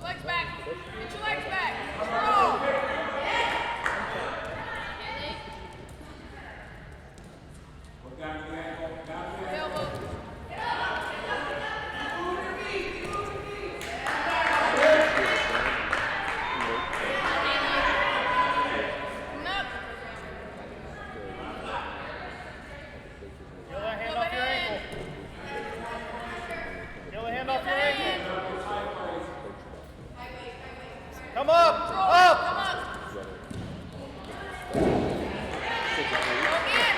Legs back. Get your legs back. Roll. Elbow. Come up! Up! Come up! Go again!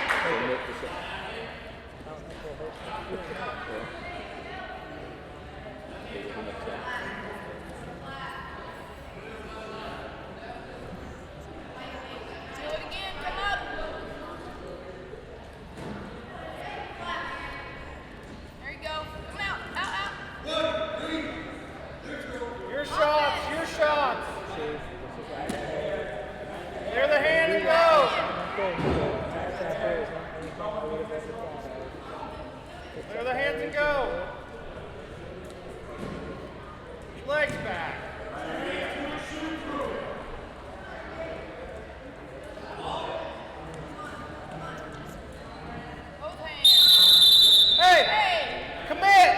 Do it again, come up! There you go. Come out, out, out! Your shots, your shots! Clear the hand and go! Clear the hands and go! Legs back! Both hands. Hey! Hey! Commit!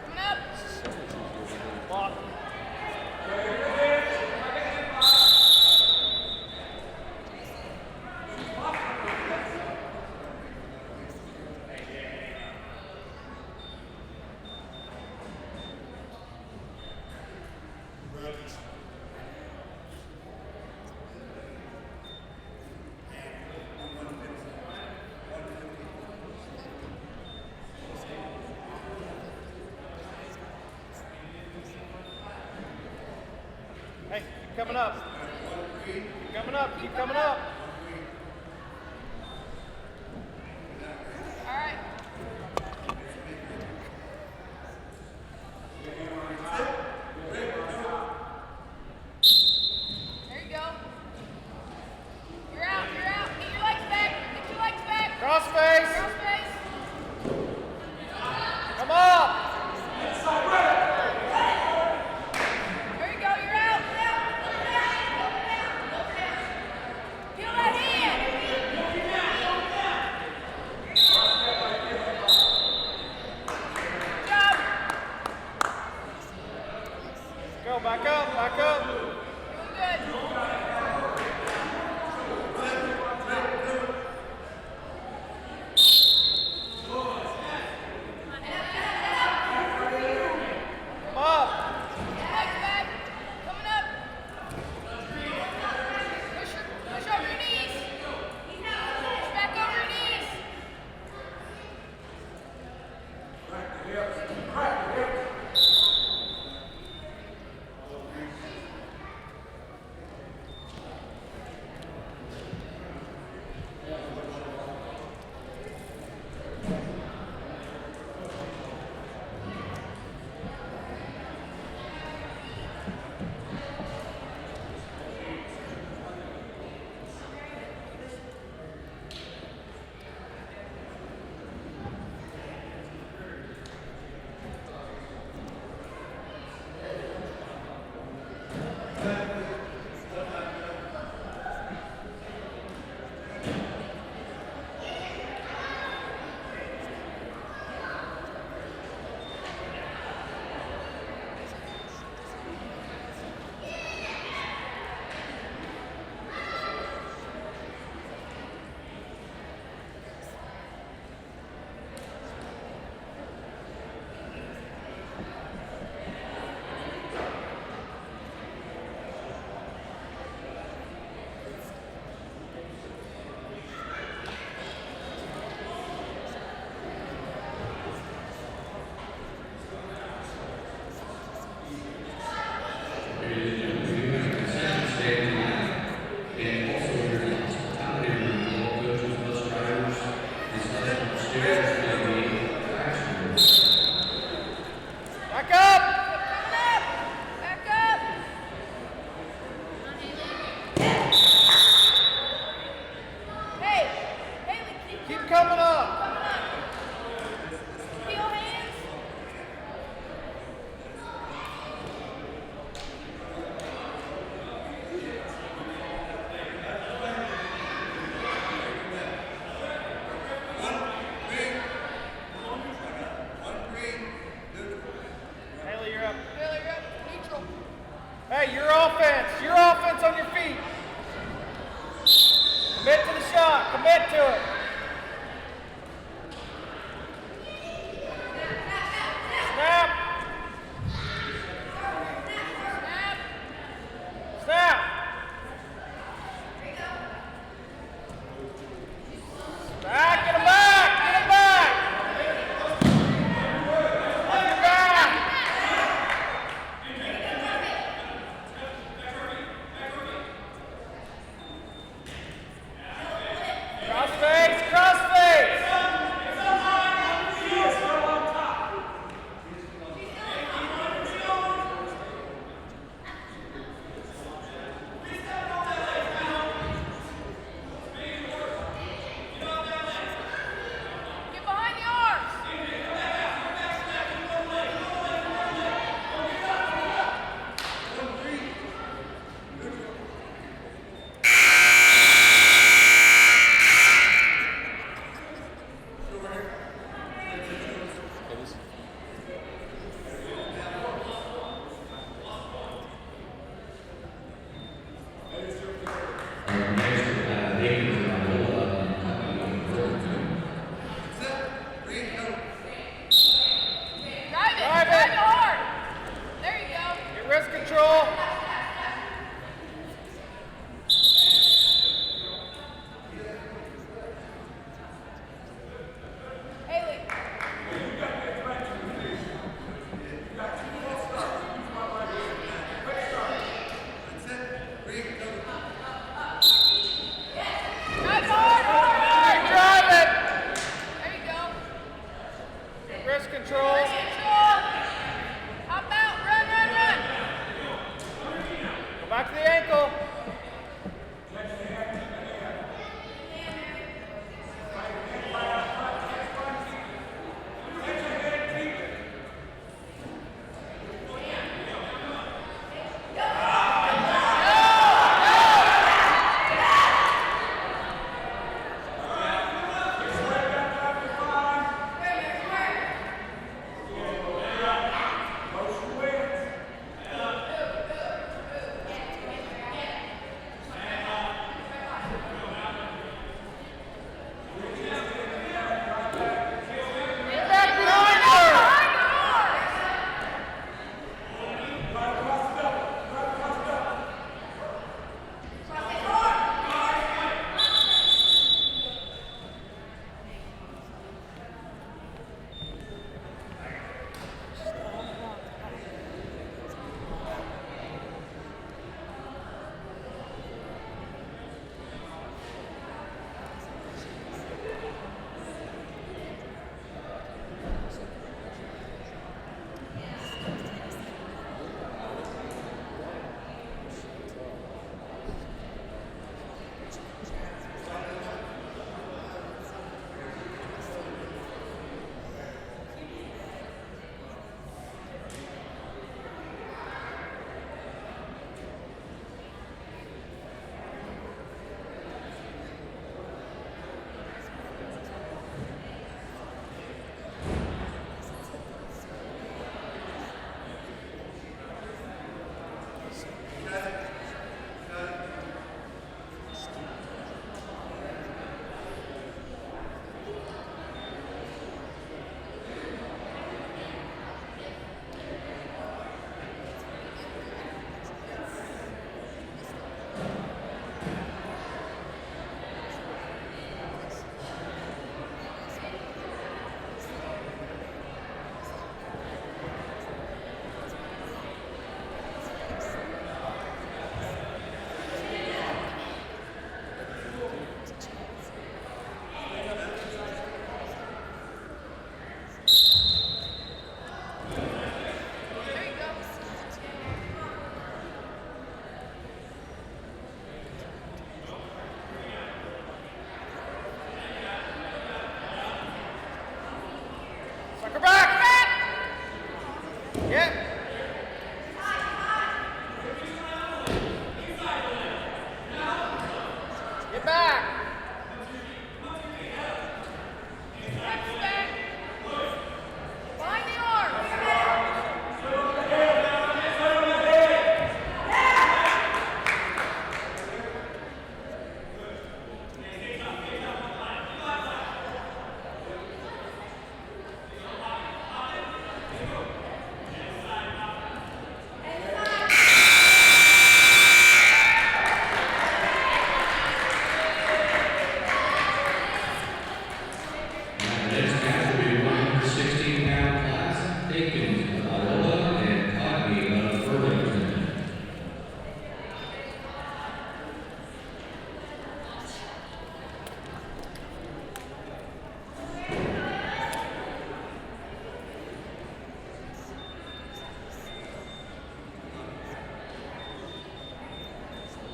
Coming up! Lock. Hey, keep coming up. Keep coming up, keep coming up. All right. There you go. You're out, you're out. Get your legs back. Get your legs back. Cross face. Cross face. Come up. There you go, you're out. Feel that hand. Good job. Go, back up, back up. Doing good. Come up. Legs back. Coming up. Push over your knees. Push back over your knees. Back up! Coming up. Back up. Hey, Haley, Keep coming up! coming up. Heel hands.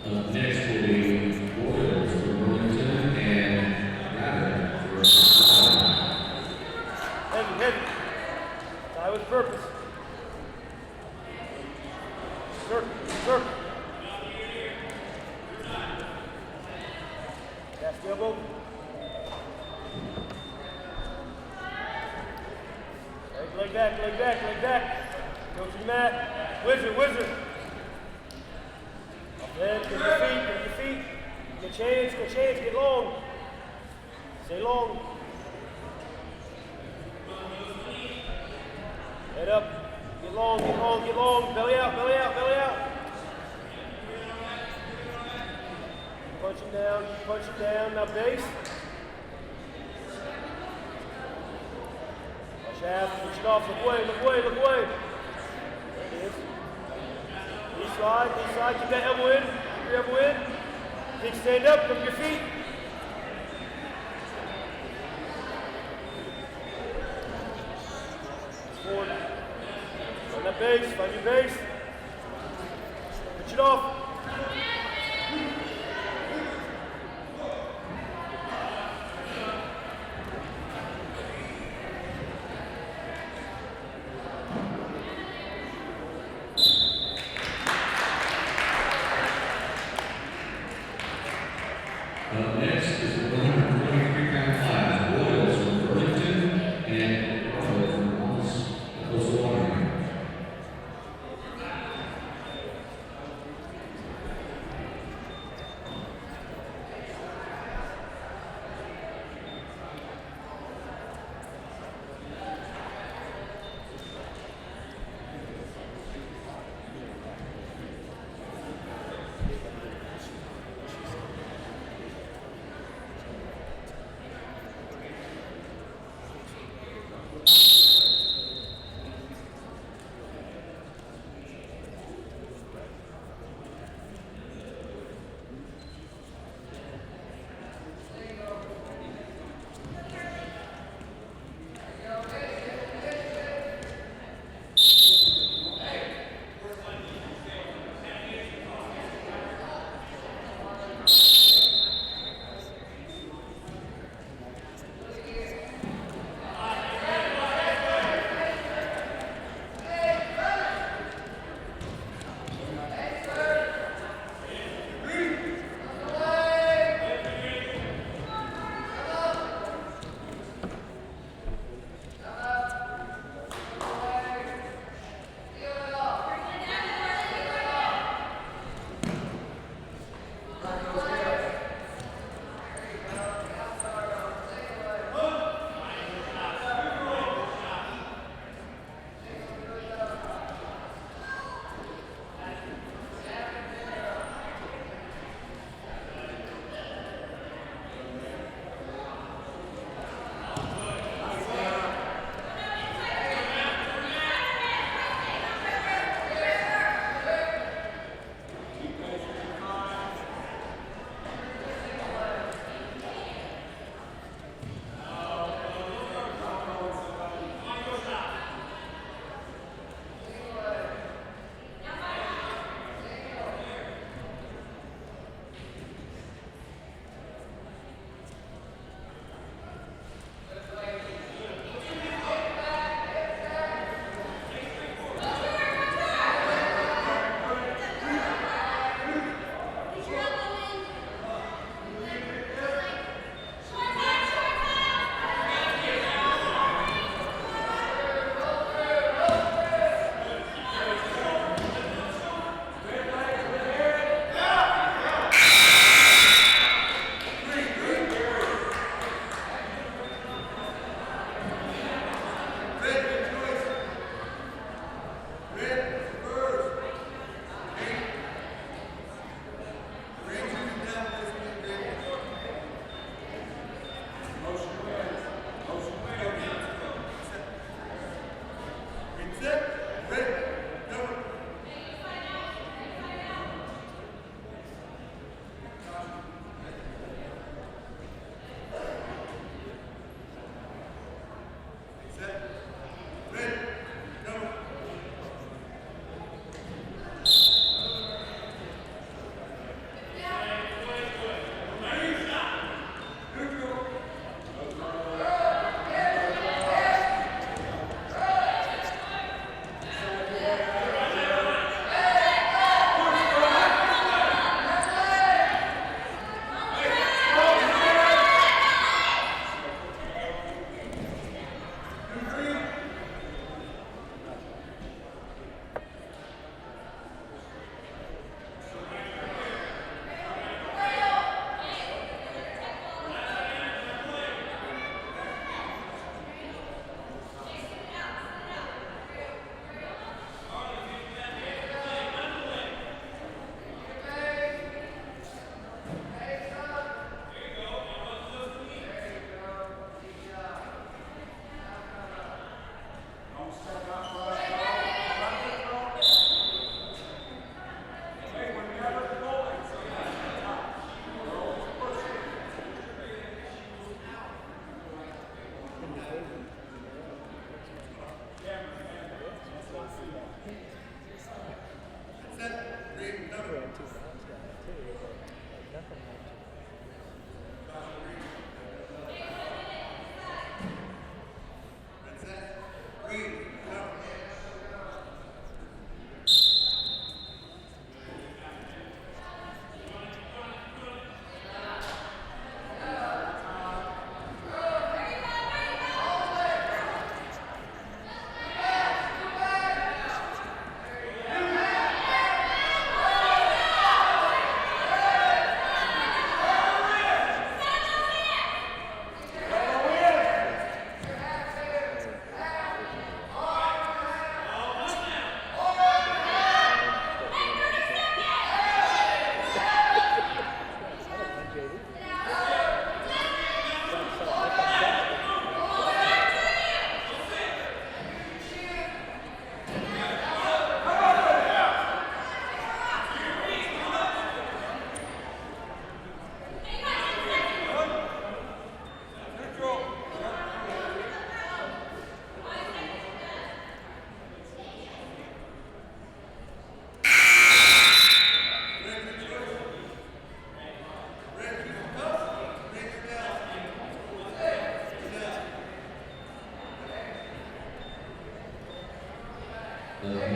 Up next will be Royals for Burlington and Rabbit for Oklahoma. Heavy, heavy. Tie with purpose. Circle, circle. Cast the elbow. Leg back, leg back, leg back. Go to the mat. Wizard, wizard. Up head, get your feet. Get change, get long. Stay long. Head up. Get long, get long, get long. Belly out, belly out, belly out. Punch him down. Now base. Shaft, push it off, look away. There it is. Knee slide, keep that elbow in. Keep your elbow in. Big stand up, come to your feet. Forward. Find that base, find your base. Push it off. Up next is the 123-pound class, Royals from Burlington and Rabbit from Oklahoma.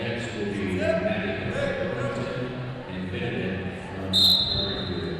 next will be Maddie Burlington and Benedict from Prairie.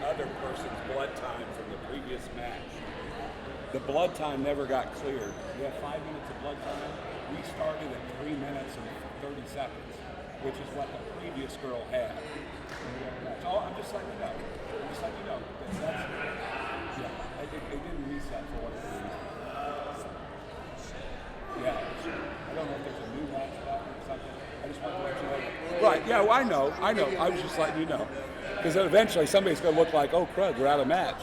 Other person's blood time from the previous match. The blood time never got cleared. We had 5 minutes of blood time. We started at 3 minutes and 30 seconds, which is what the previous girl had. So I'm just letting you know. I'm just letting you know. It didn't reset for whatever reason. Yeah. I don't know if there's a new match button or something. I just wanted to let you know. Right, yeah, well, I know. I was just letting you know. Because eventually somebody's going to look like, oh crud, we're out of match.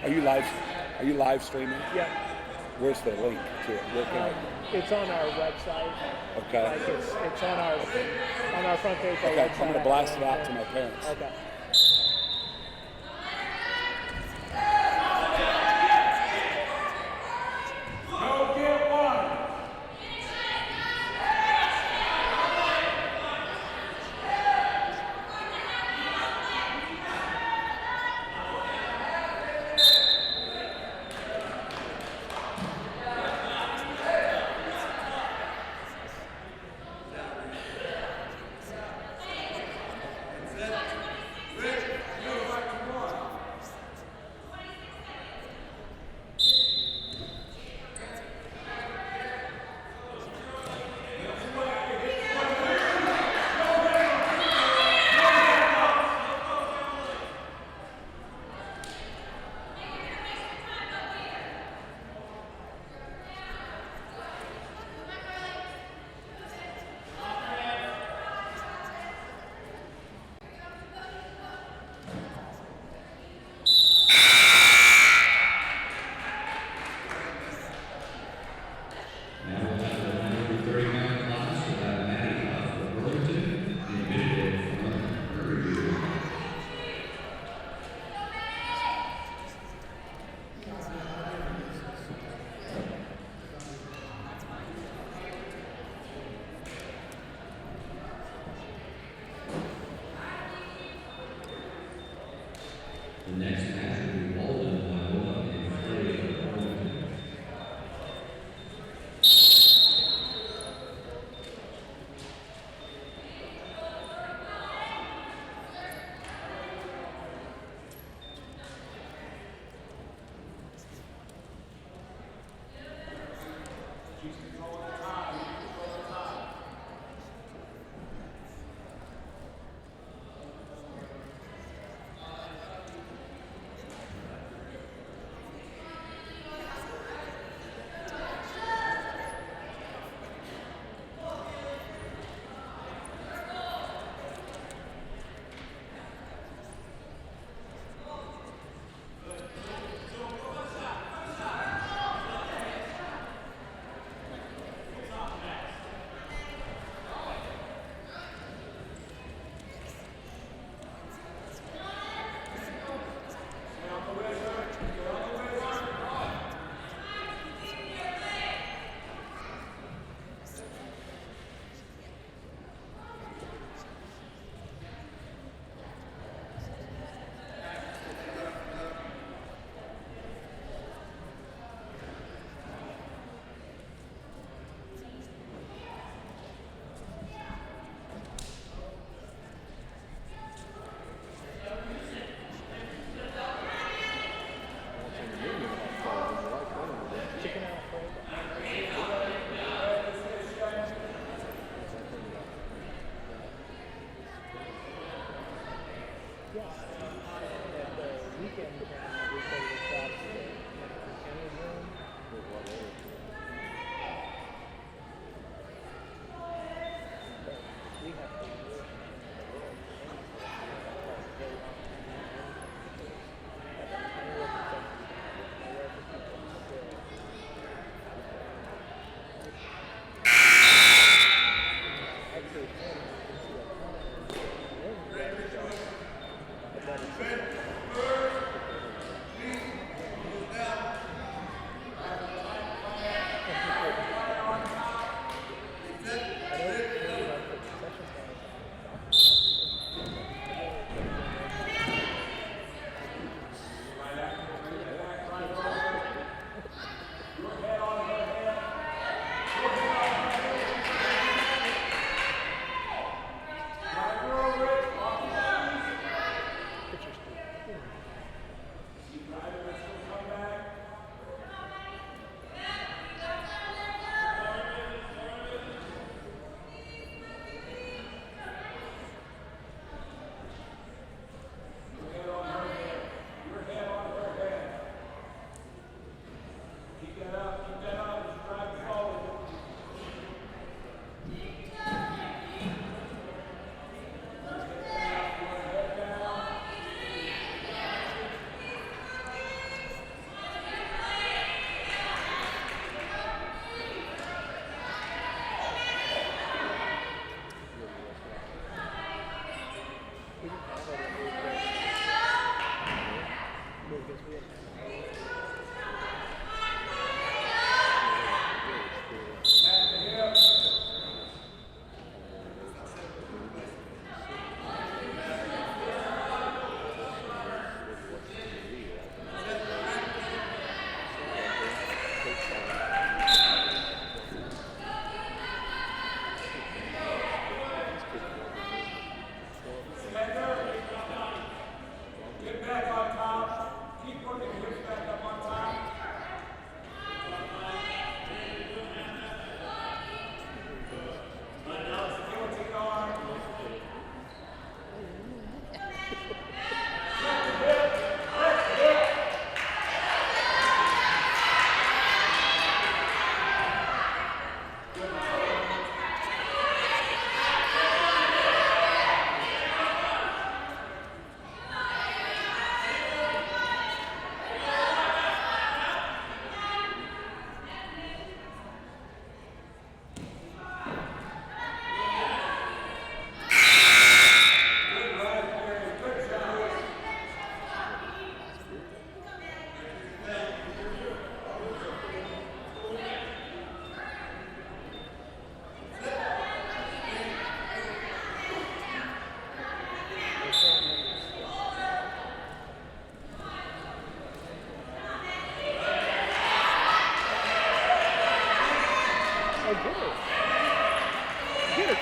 Are you live streaming? Yeah. Where's the link to it? It's on our website. Okay. Like it's on our front page. Okay, I'm going to blast it out to my parents. Okay.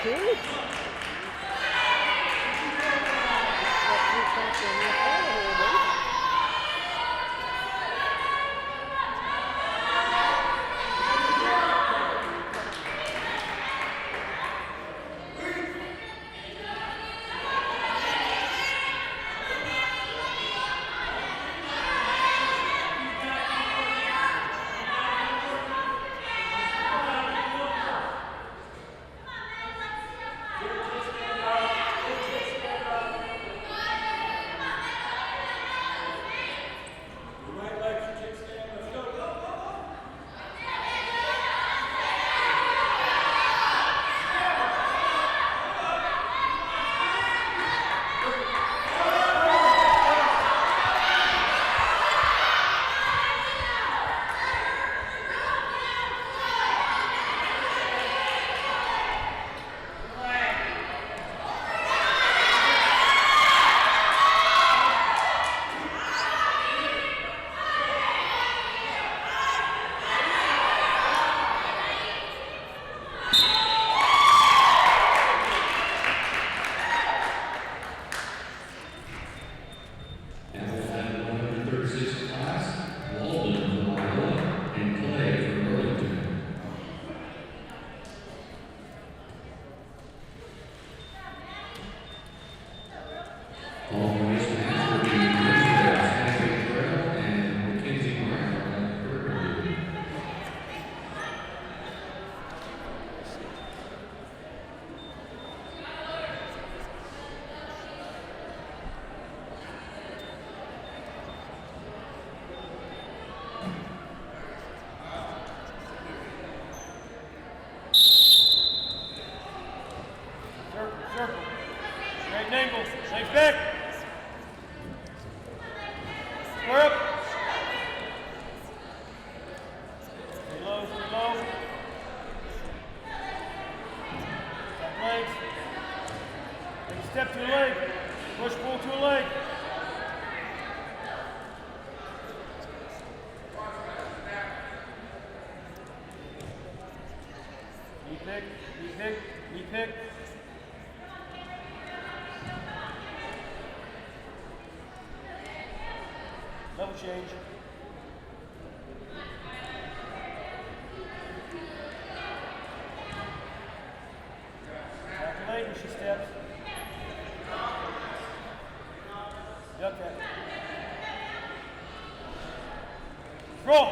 good. Step to the leg. Push, pull to a leg. Knee pick, knee pick, knee pick. Level change. Calculate when she steps. Duck that. Roll.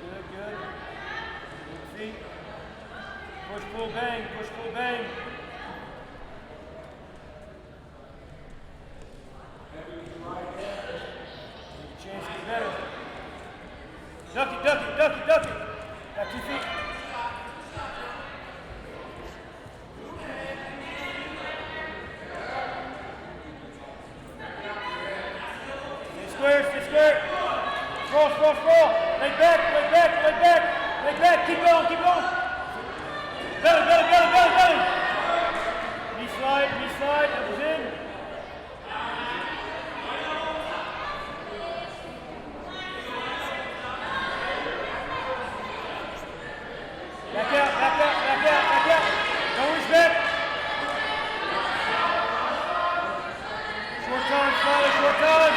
Good, good. Good feet. Push, pull, bang. Push, pull, bang. Chance to get better. Duck it, duck it, duck it, duck it. Got 2 feet. Stay square. Cross, cross, cross. Leg back, leg back, leg back, leg back. Keep going, keep going. Belly, belly, belly, belly, belly. Knee slide, elbows in. Back out, back out, back out, back out. Don't respect. Short time, slowly, short time.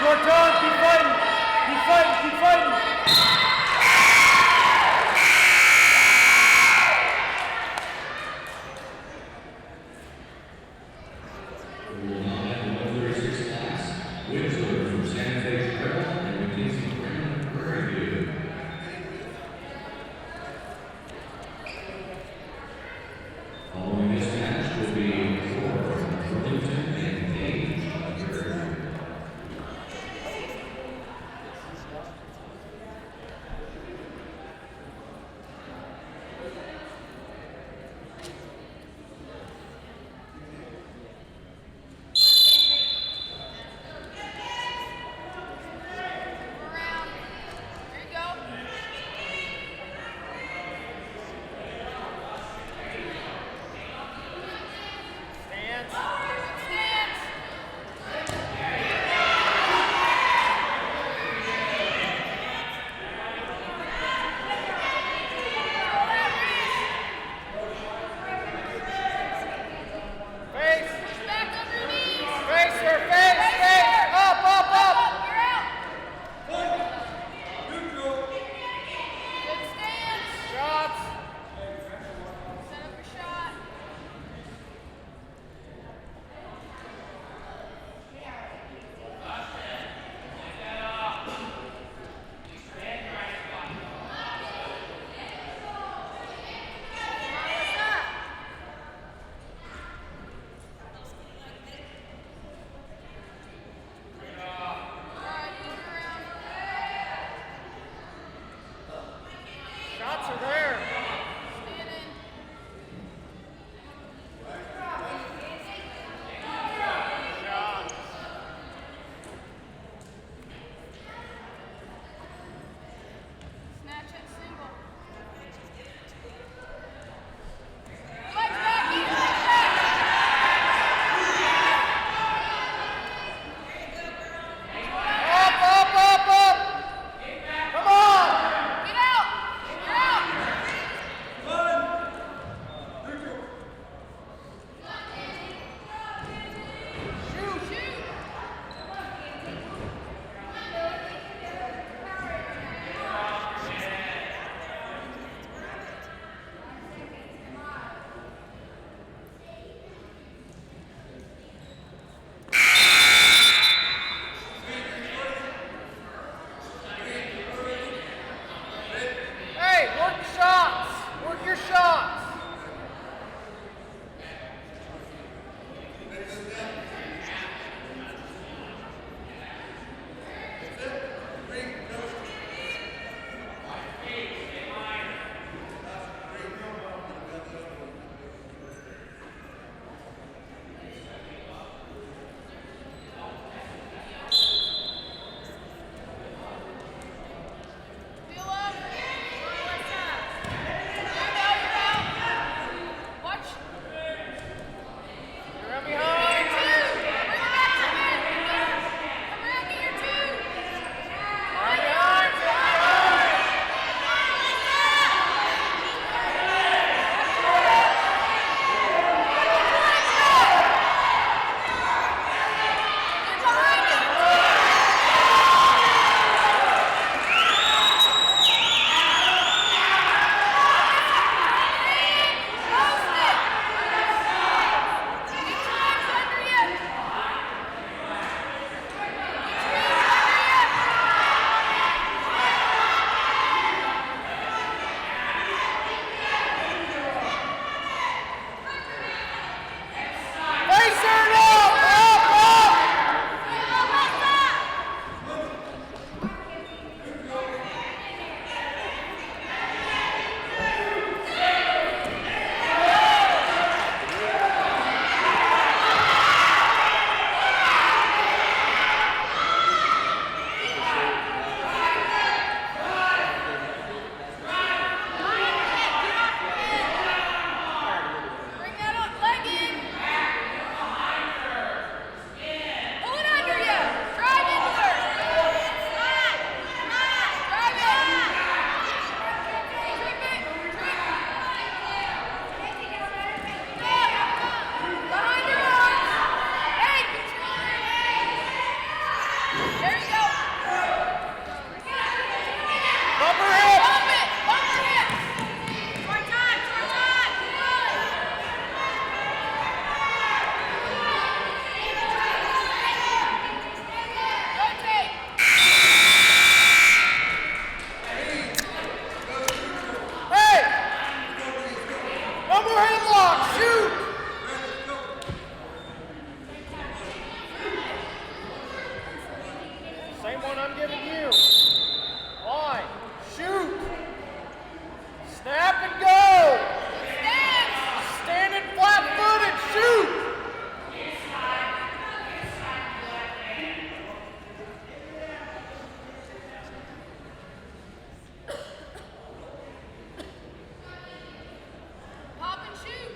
Short time, keep fighting. Keep fighting, keep fighting. Following this match will be Burlington and Page. shots are there. Stand in. Shots. Snatch and single. Legs back, keep your legs back. Up, up, up, up. Come on. Get out. You're out. Shoot, shoot. Hey, work the shots. Work your shots. Feel up. You're out. Watch. You're right behind. Bring it back to me. Come around to your two. Right behind. Get behind him. Post it. Get your legs under you. Get your legs under you. Face it up, up, up. Bring that up, leg in. Pull it under you. Drive into her. Drive it. Trip it. Trip. Behind your arms. Hey, control her. There you go. Bump her hip. Bump it. Bump her hips. Short time. Short time. Rotate. Hey. One more headlock. Shoot. Same one I'm giving you. Line. Shoot. Snap and go. Stand. Standing flat-footed. Shoot. Pop and shoot.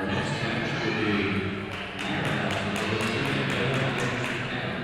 Our next match will be Firehouse of Burlington and Burlington Academy.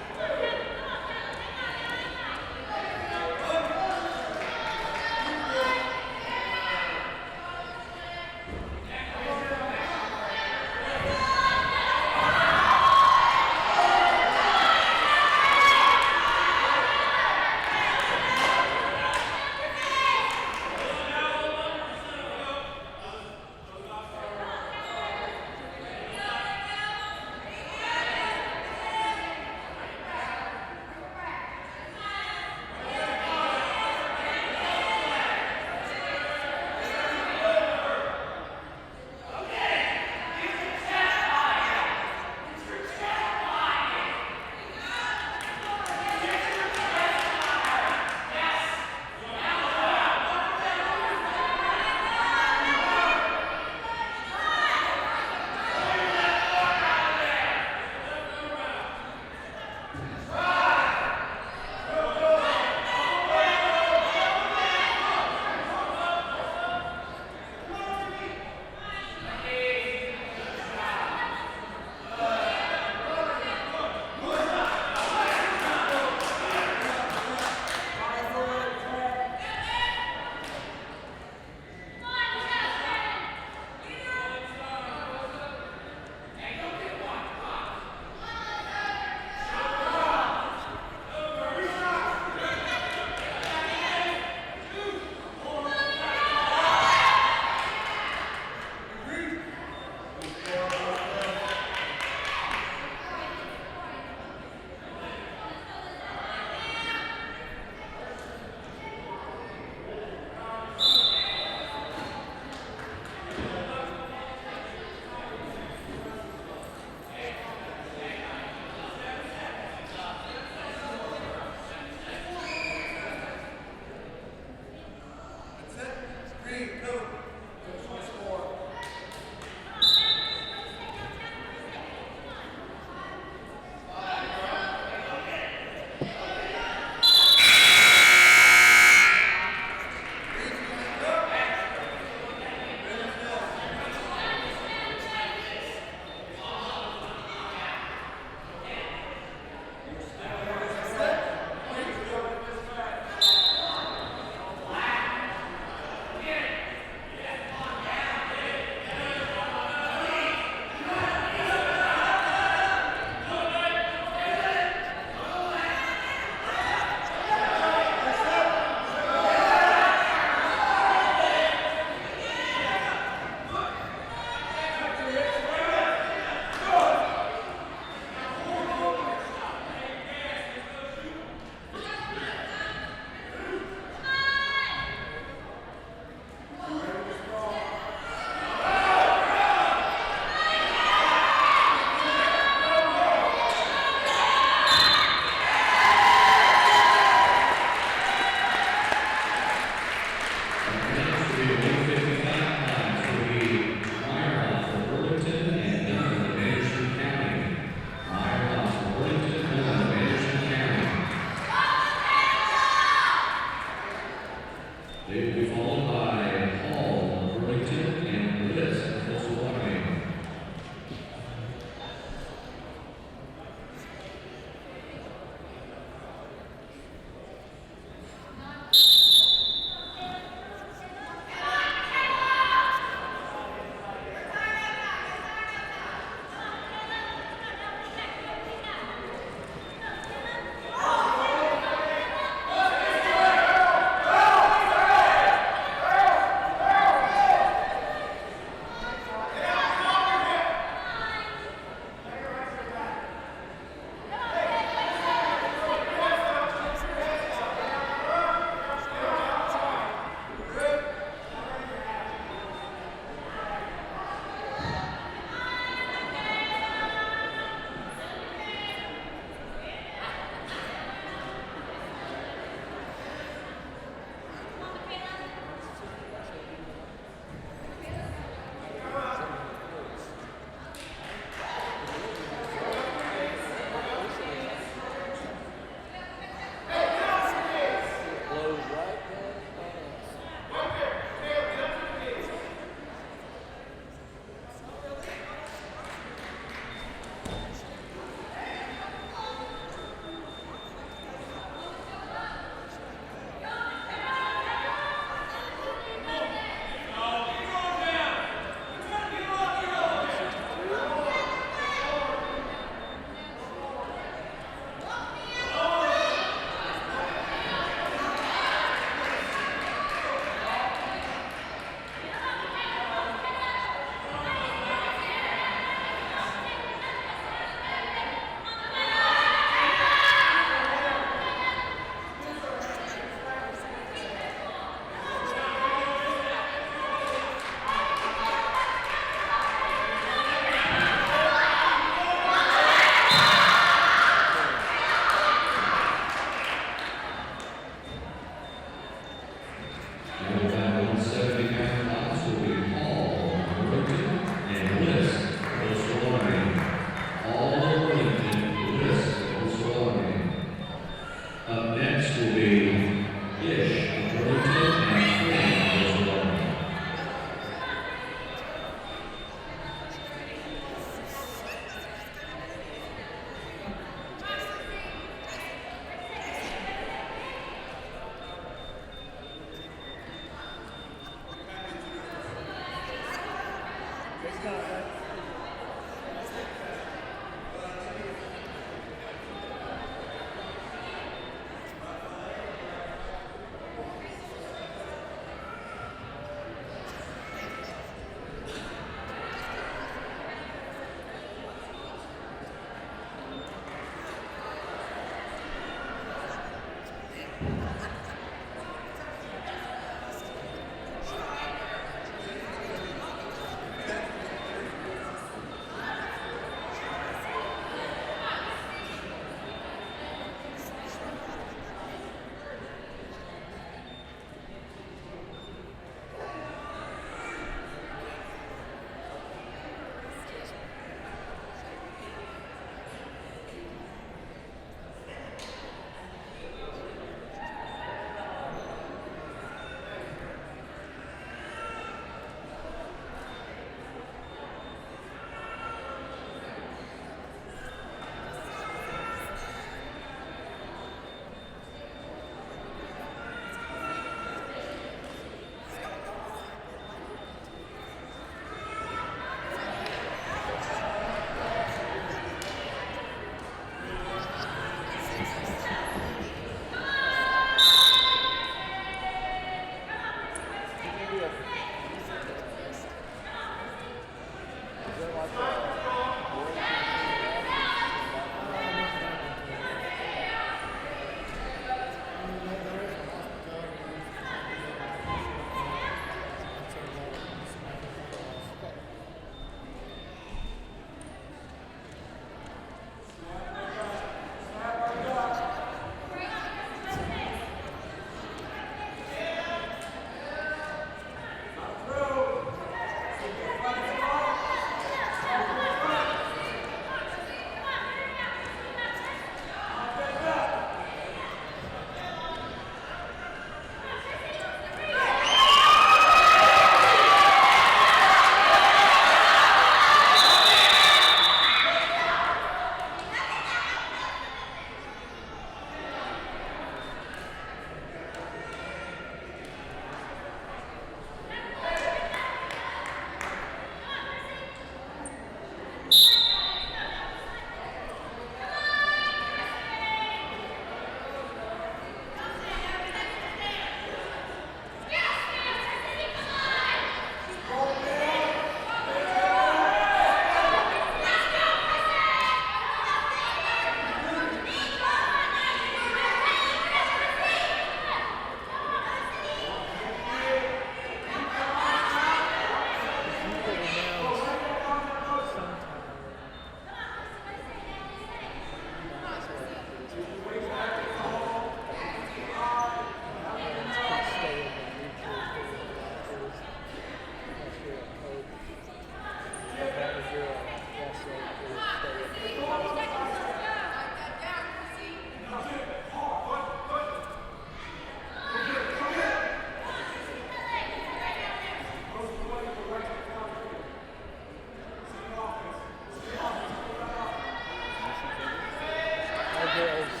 girls'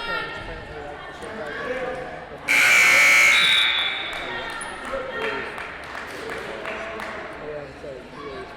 parents apparently like the shit out of it. Yeah, so he was,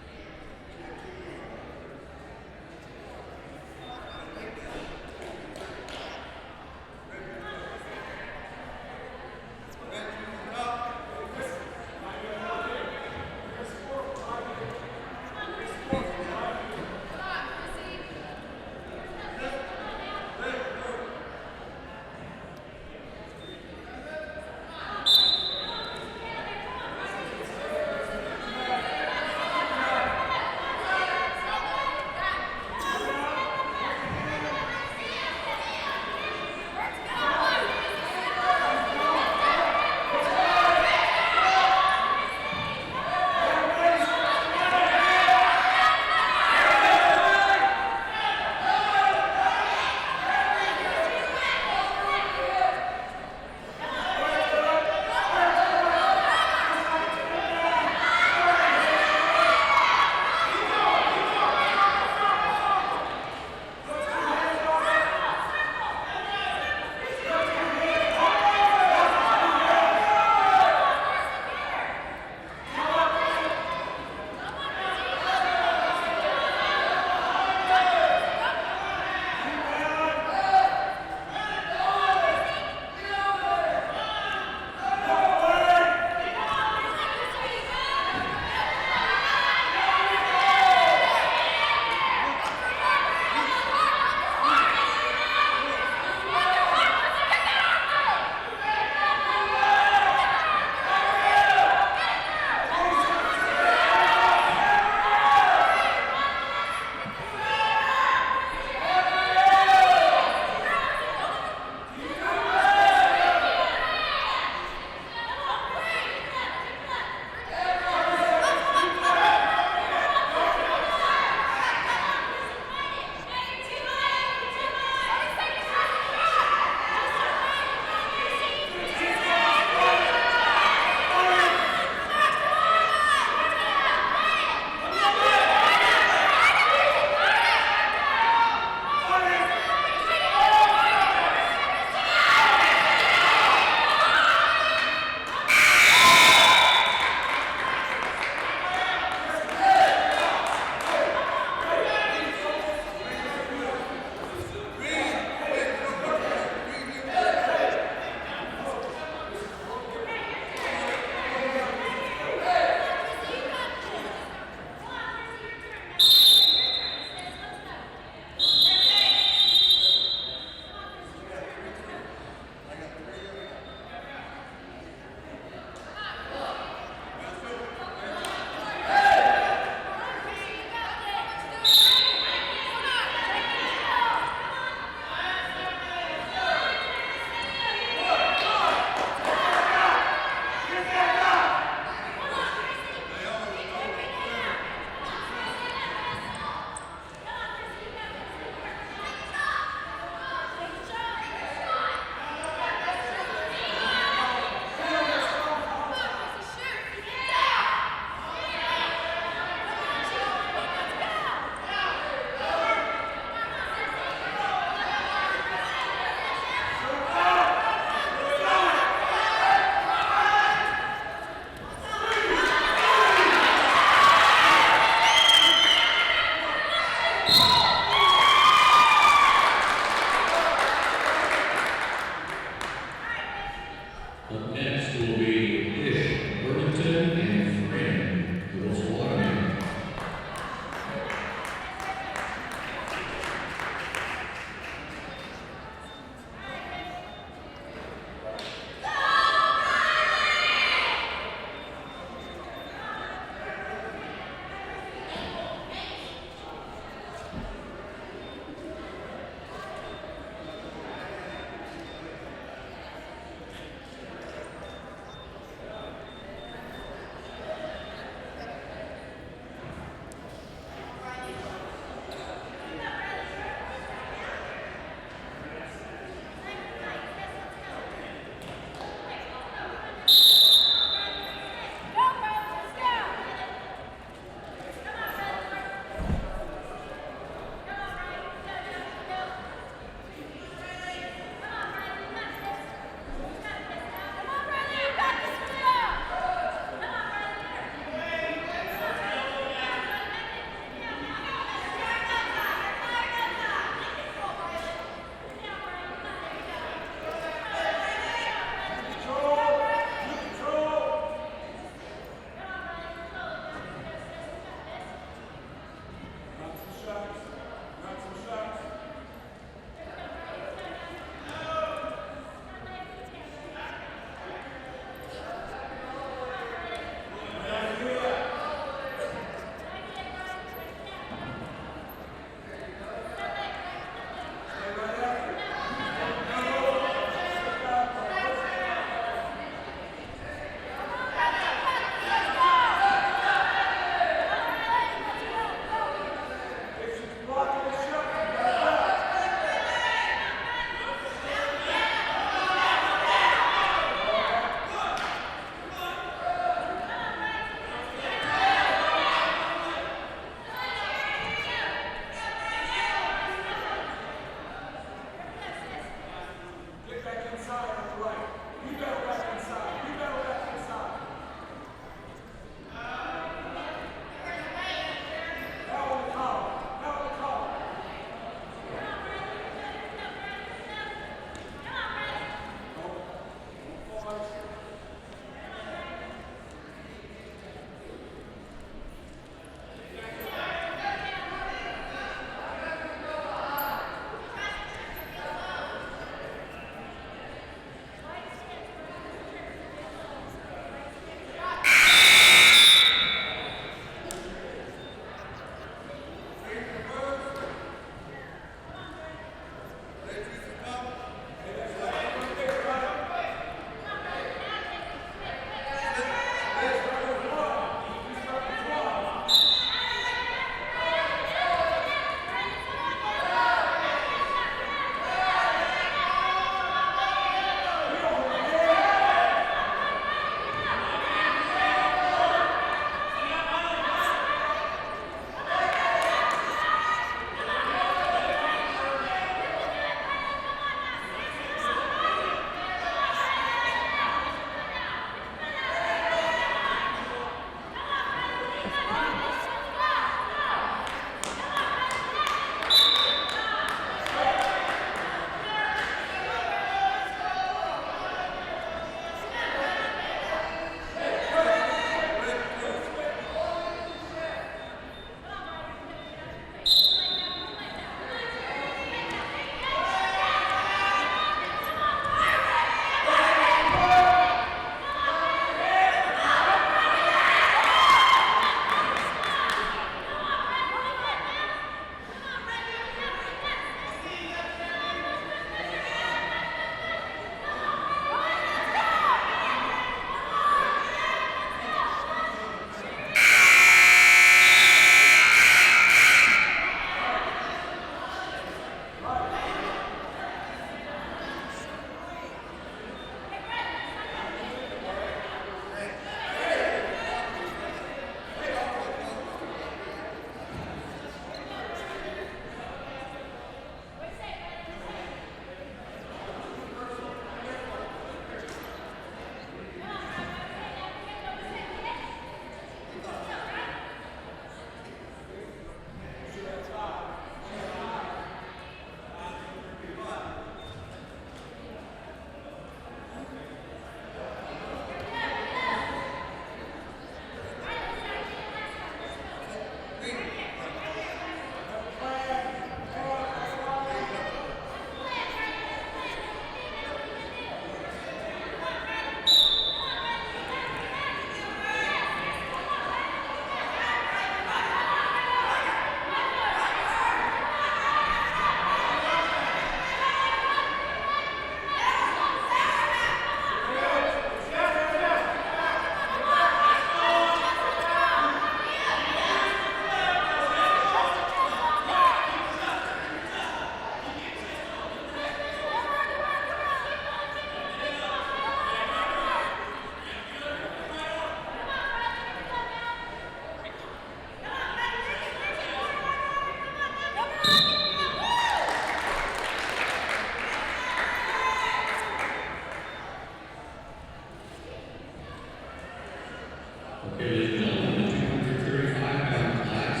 Okay, ladies and gentlemen, the 235-pound class,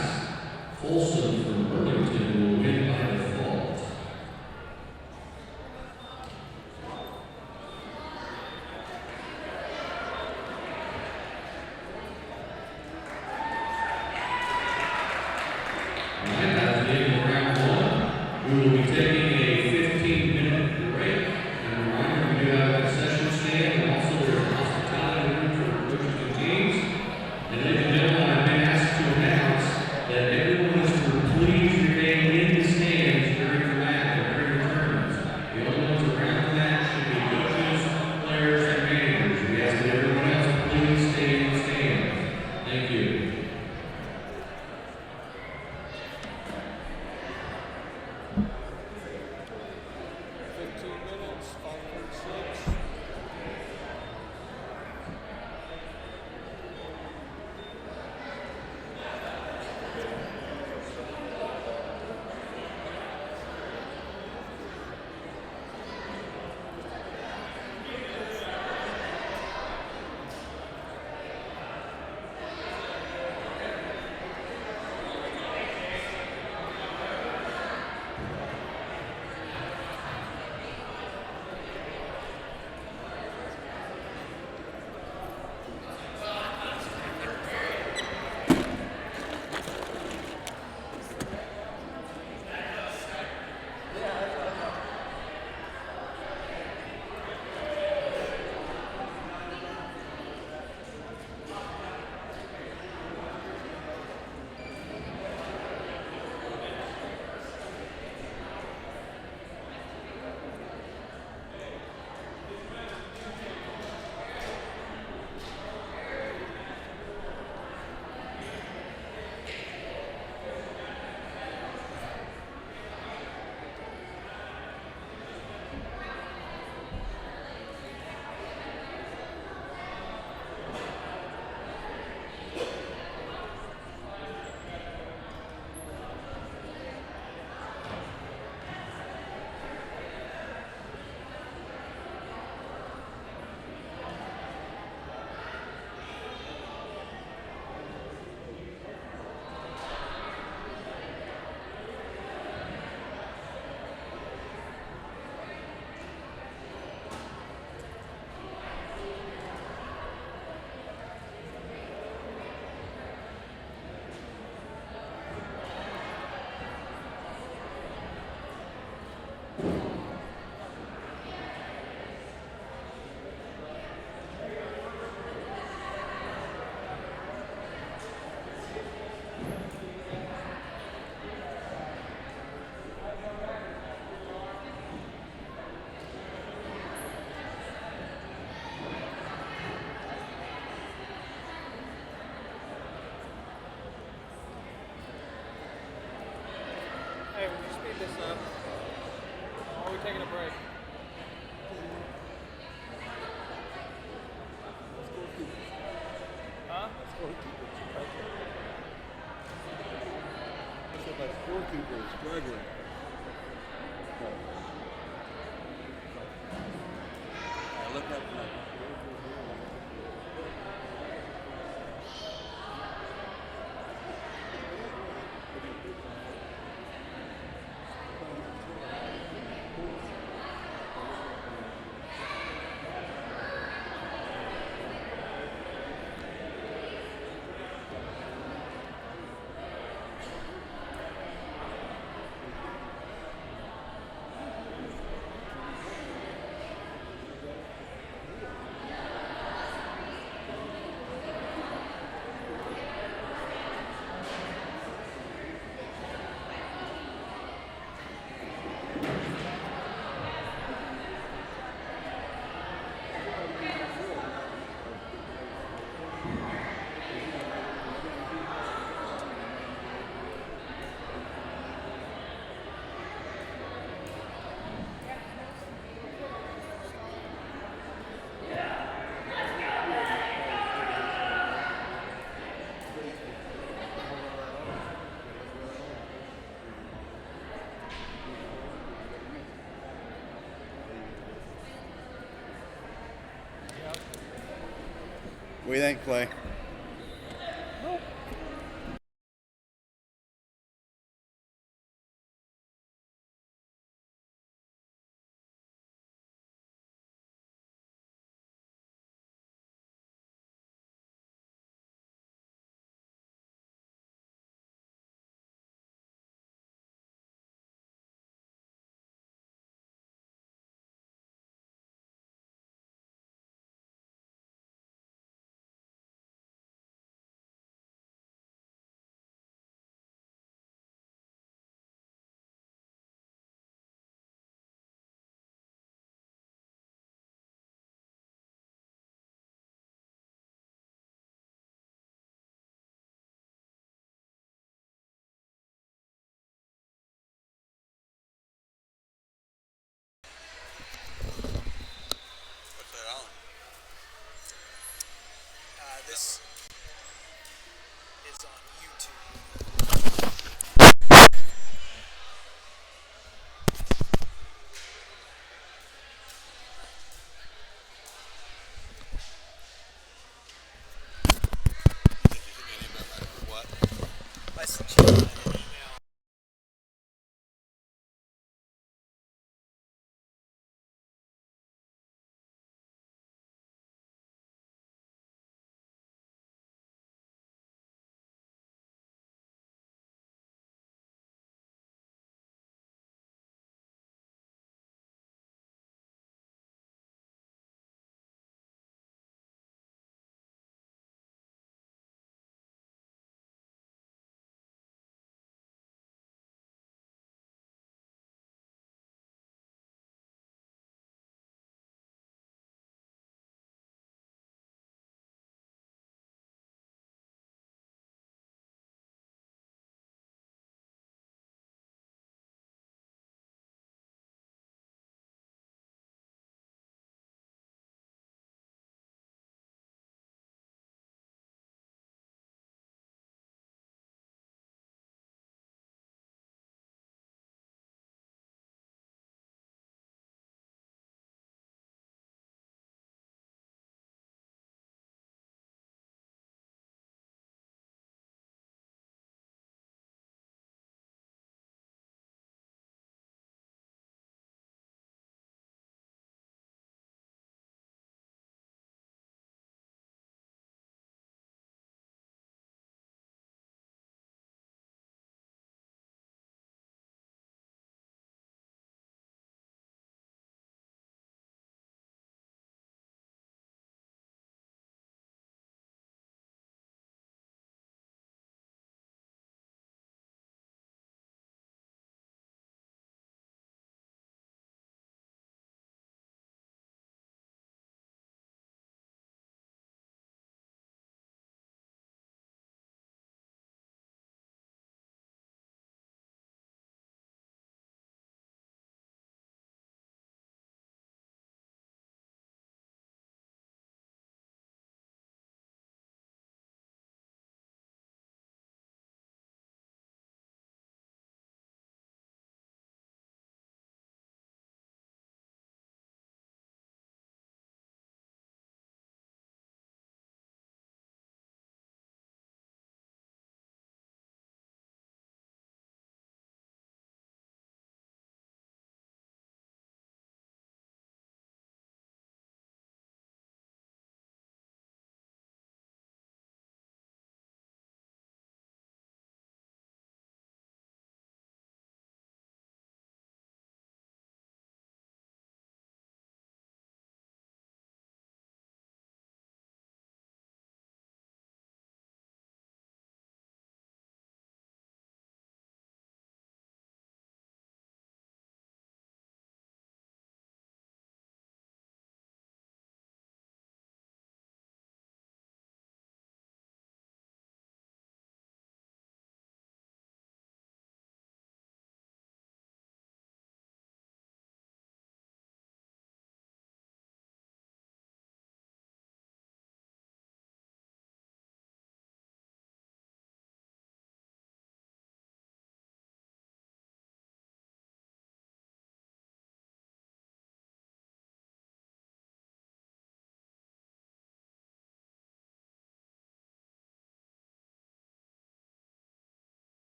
Folsom from Burlington will win by default. All right, that's the end of round one. We will be taking a 15-minute break. And a reminder, we do have a concession stand, and also there's a hospitality room for coaches and teams. And ladies and gentlemen, I've been asked to announce that everyone is to please remain in the stands during the match, during the tournaments. The only ones around the match should be coaches, players, and managers. We ask that everyone else please stay in the stands. Thank you. 15 minutes, 5:46. Hey, would you speed this up? Or are we taking a break? Huh? I said my scorekeeper is struggling. I look up like, What do you think, Clay? this is on YouTube. I sent you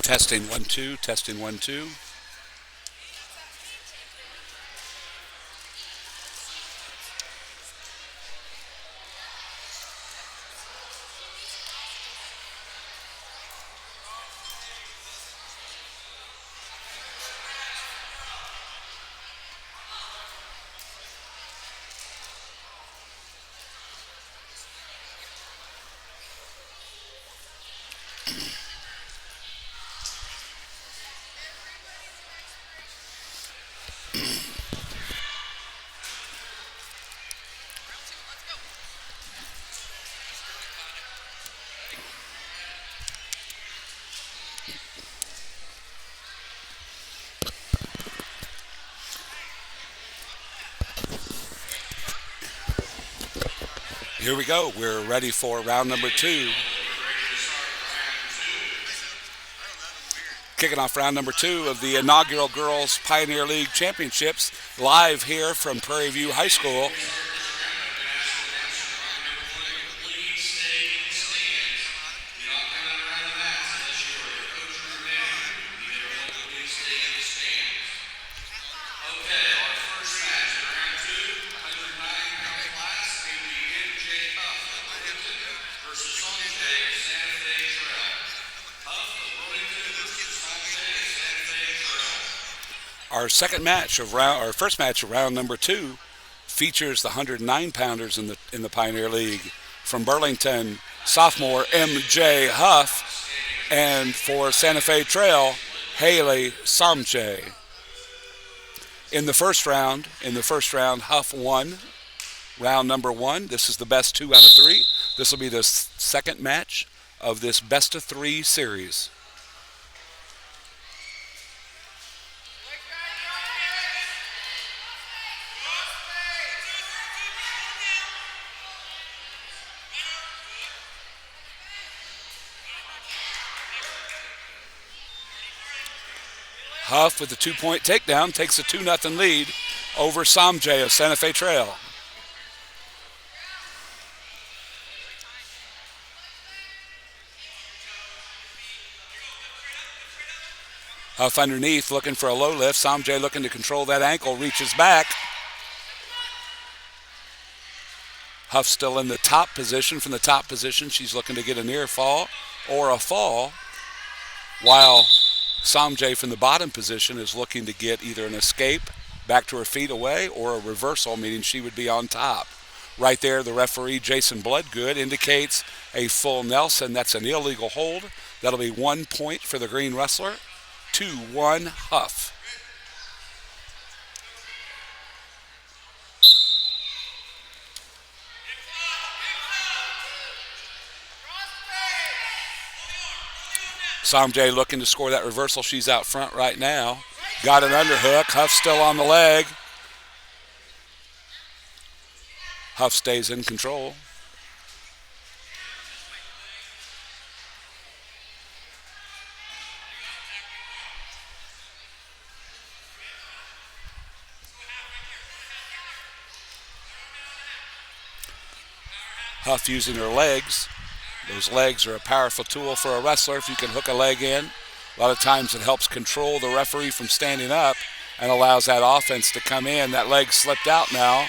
Testing 1 2, testing 1 2. Here we go. We're ready for round number 2. Kicking off round number 2 of the inaugural Girls Pioneer League Championships, live here from Prairie View High School. Our first match of round number 2 features the 109-pounders in the Pioneer League. From Burlington, sophomore M.J. Huff, and for Santa Fe Trail, Haley Samche. In the first round, Huff won round number 1. This is the best 2 out of 3. This will be the second match of this best of 3 series. Huff with the 2-point takedown takes a 2-0 lead over Samjay of Santa Fe Trail. Huff underneath looking for a low lift. Samjay looking to control that ankle, reaches back. Huff still in the top position. From the top position, she's looking to get a near fall or a fall, while Samjay from the bottom position is looking to get either an escape back to her feet away or a reversal, meaning she would be on top. Right there, the referee, Jason Bloodgood, indicates a full Nelson. That's an illegal hold. That'll be 1 point for the green wrestler. 2-1 Huff. Samjay looking to score that reversal. She's out front right now. Got an underhook. Huff still on the leg. Huff stays in control. Huff using her legs. Those legs are a powerful tool for a wrestler if you can hook a leg in. A lot of times it helps control the referee from standing up and allows that offense to come in. That leg slipped out now.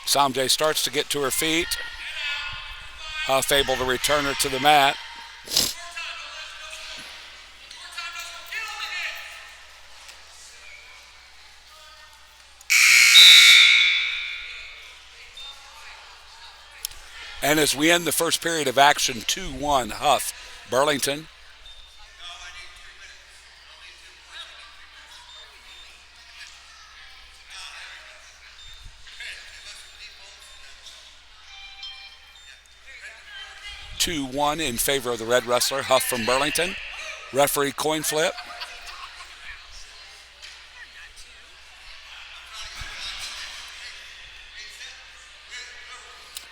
Samjay starts to get to her feet. Huff able to return her to the mat. And as we end the first period of action, 2-1 Huff. Burlington. (2-1) in favor of the red wrestler, Huff from Burlington. Referee coin flip.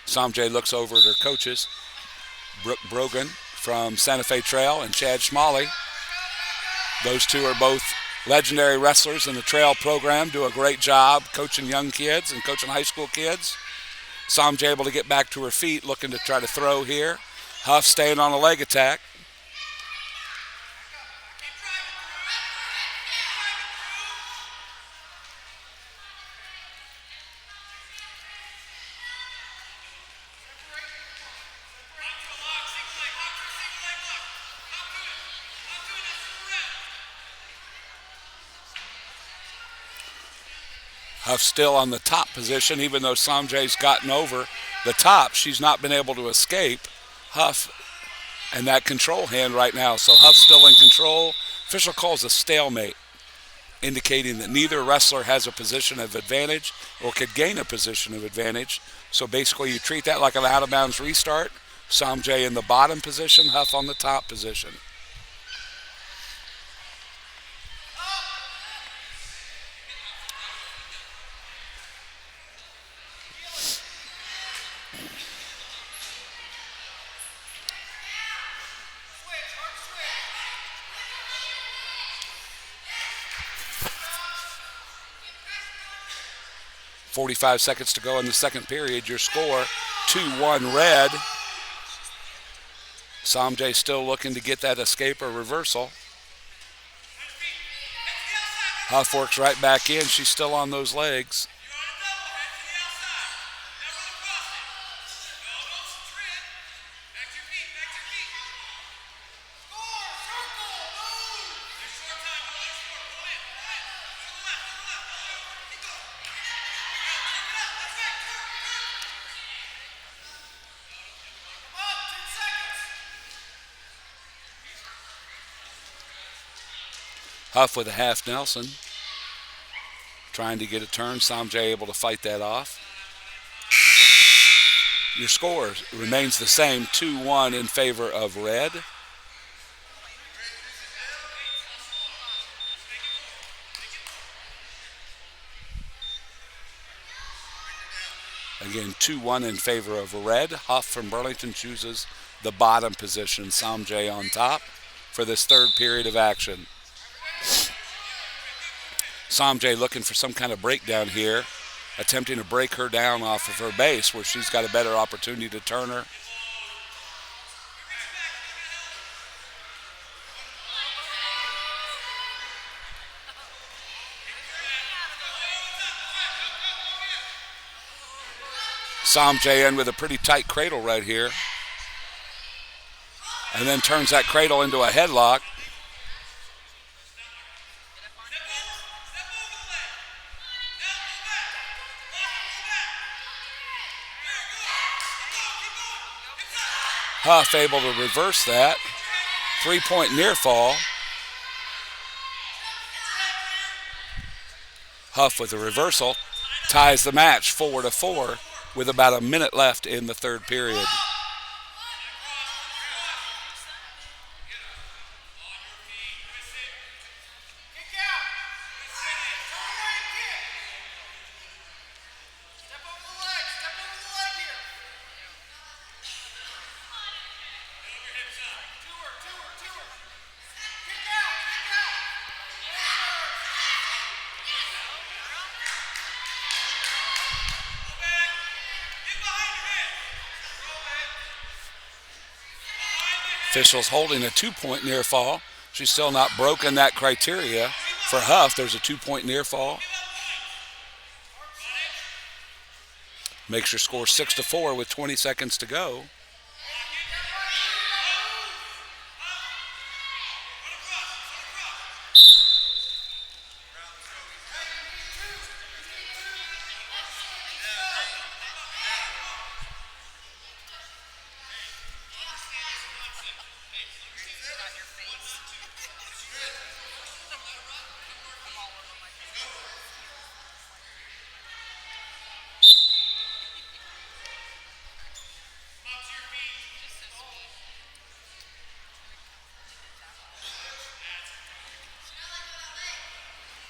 Samjay looks over at her coaches, Brooke Brogan from Santa Fe Trail and Chad Schmalley. Those two are both legendary wrestlers in the trail program do a great job coaching young kids and coaching high school kids. Samj able to get back to her feet, looking to try to throw here. Huff staying on a leg attack. Huff still on the top position, even though Samj's gotten over the top. She's not been able to escape Huff and that control hand right now. So Huff's still in control. Official calls a stalemate, indicating that neither wrestler has a position of advantage or could gain a position of advantage. So basically you treat that like an out-of-bounds restart. Samj in the bottom position, Huff on the top position. .45 seconds to go in the second period. Your score, 2-1 Red. Samj still looking to get that escape or reversal. Huff works right back in. She's still on those legs. Huff with a half Nelson. Trying to get a turn. Samj able to fight that off. Your score remains the same, 2-1 in favor of Red. Again, 2-1 in favor of Red. Huff from Burlington chooses the bottom position. Samj on top for this third period of action. Samj looking for some kind of breakdown here, attempting to break her down off of her base where she's got a better opportunity to turn her. Samj in with a pretty tight cradle right here. And then turns that cradle into a headlock. Huff able to reverse that. 3-point near fall. Huff with a reversal ties the match 4-4 with about a minute left in the third period. Officials holding a 2-point near fall. She's still not broken that criteria. For Huff, there's a 2-point near fall. Makes your score 6-4 with 20 seconds to go.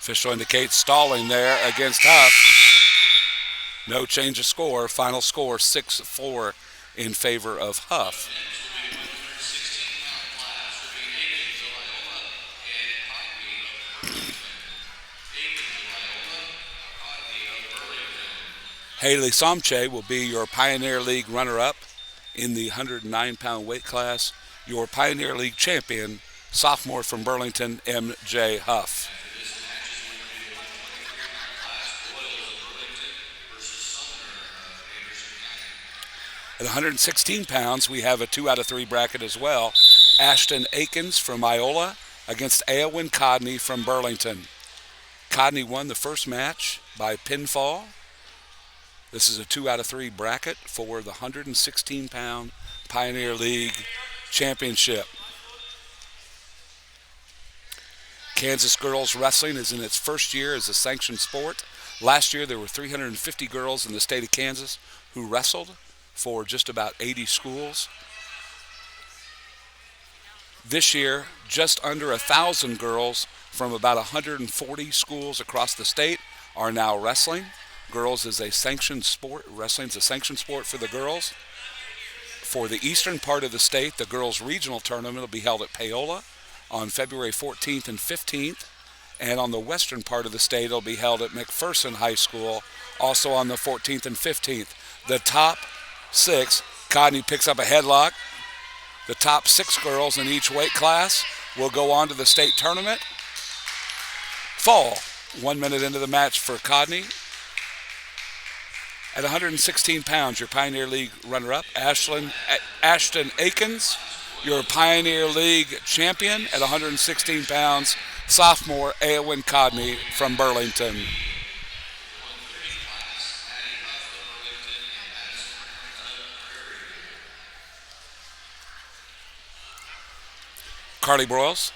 Official indicates stalling there against Huff. No change of score. Final score 6-4 in favor of Huff. Haley Somche will be your Pioneer League runner-up in the 109-pound weight class. Your Pioneer League champion, sophomore from Burlington, M.J. Huff. At 116 pounds, we have a 2 out of 3 bracket as well. Ashton Akins from Iola against Eowyn Codney from Burlington. Codney won the first match by pinfall. This is a 2 out of 3 bracket for the 116-pound Pioneer League Championship. Kansas girls wrestling is in its first year as a sanctioned sport. Last year, there were 350 girls in the state of Kansas who wrestled for just about 80 schools. This year, just under 1,000 girls from about 140 schools across the state are now wrestling. Girls is a sanctioned sport. Wrestling is a sanctioned sport for the girls. For the eastern part of the state, the girls' regional tournament will be held at Paola on February 14th and 15th. And on the western part of the state, it'll be held at McPherson High School, also on the 14th and 15th. The top 6, Codney picks up a headlock. The top 6 girls in each weight class will go on to the state tournament. Fall, 1 minute into the match for Codney. At 116 pounds, your Pioneer League runner-up, Ashton Akins, your Pioneer League champion at 116 pounds, sophomore Eowyn Codney from Burlington. Carly Broyles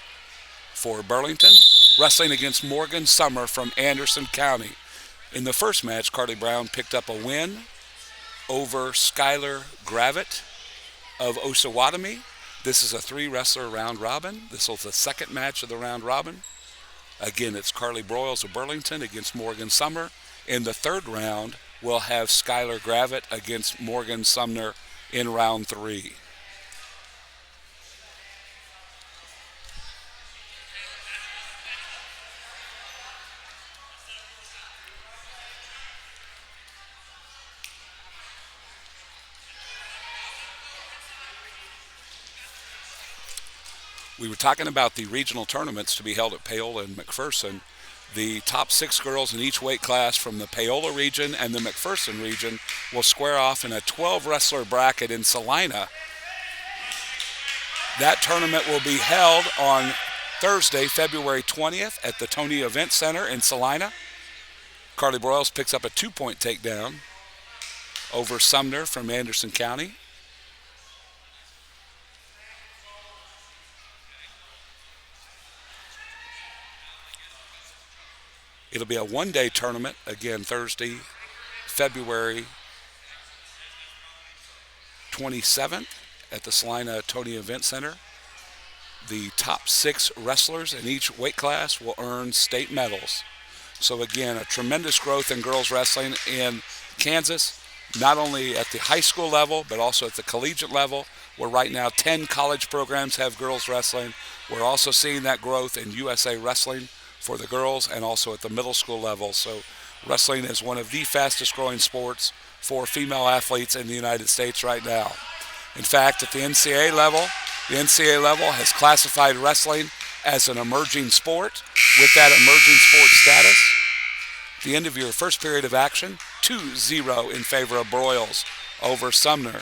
for Burlington, wrestling against Morgan Summer from Anderson County. In the first match, Carly Brown picked up a win over Skylar Gravitt of Osawatomie. This is a 3-wrestler round robin. This was the second match of the round robin. Again, it's Carly Broyles of Burlington against Morgan Summer. In the third round, we'll have Skylar Gravitt against Morgan Sumner in round 3. We were talking about the regional tournaments to be held at Paola and McPherson. The top 6 girls in each weight class from the Paola region and the McPherson region will square off in a 12-wrestler bracket in Salina. That tournament will be held on Thursday, February 20th at the Tony Event Center in Salina. Carly Broyles picks up a 2-point takedown over Sumner from Anderson County. It'll be a 1-day tournament, again, Thursday, February 27th at the Salina Tony Event Center. The top 6 wrestlers in each weight class will earn state medals. So again, a tremendous growth in girls wrestling in Kansas, not only at the high school level, but also at the collegiate level, where right now 10 college programs have girls wrestling. We're also seeing that growth in USA Wrestling for the girls and also at the middle school level. So wrestling is one of the fastest growing sports for female athletes in the United States right now. In fact, at the NCAA level has classified wrestling as an emerging sport. With that emerging sport status, at the end of your first period of action, 2-0 in favor of Broyles over Sumner.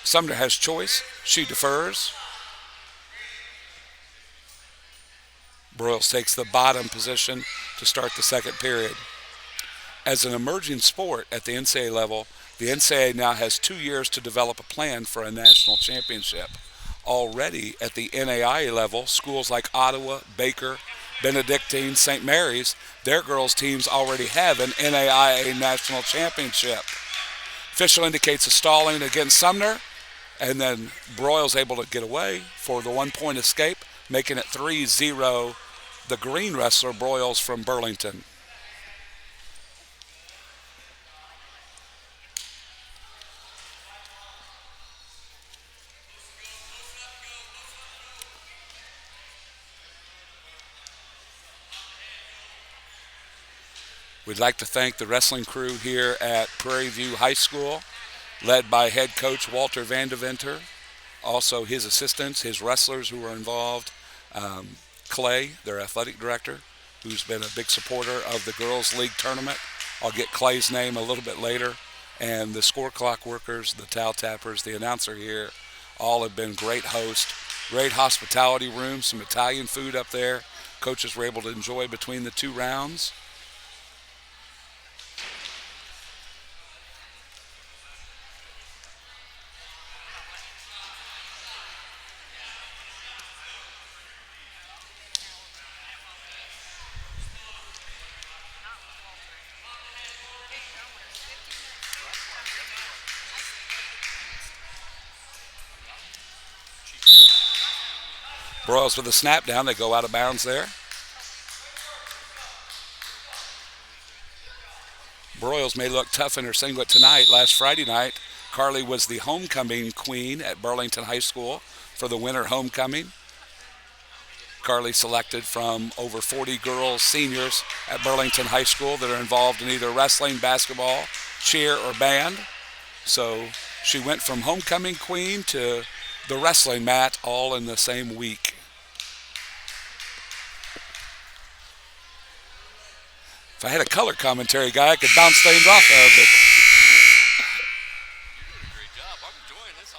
Sumner has choice. She defers. Broyles takes the bottom position to start the second period. As an emerging sport at the NCAA level, the NCAA now has 2 years to develop a plan for a national championship. Already at the NAIA level, schools like Ottawa, Baker, Benedictine, St. Mary's, their girls' teams already have an NAIA national championship. Official indicates a stalling against Sumner, and then Broyles able to get away for the 1-point escape, making it 3-0. The green wrestler, Broyles from Burlington. We'd like to thank the wrestling crew here at Prairie View High School, led by head coach Walter Vandeventer, also his assistants, his wrestlers who were involved, Clay, their athletic director, who's been a big supporter of the Girls League tournament. I'll get Clay's name a little bit later. And the score clock workers, the towel tappers, the announcer here, all have been great hosts. Great hospitality room, some Italian food up there. Coaches were able to enjoy between the 2 rounds. Broyles with a snap down. They go out of bounds there. Broyles may look tough in her singlet tonight. Last Friday night, Carly was the homecoming queen at Burlington High School for the winter homecoming. Carly selected from over 40 girls, seniors at Burlington High School that are involved in either wrestling, basketball, cheer, or band. So she went from homecoming queen to the wrestling mat all in the same week. If I had a color commentary guy, I could bounce things off of. But Great job. I'm enjoying this.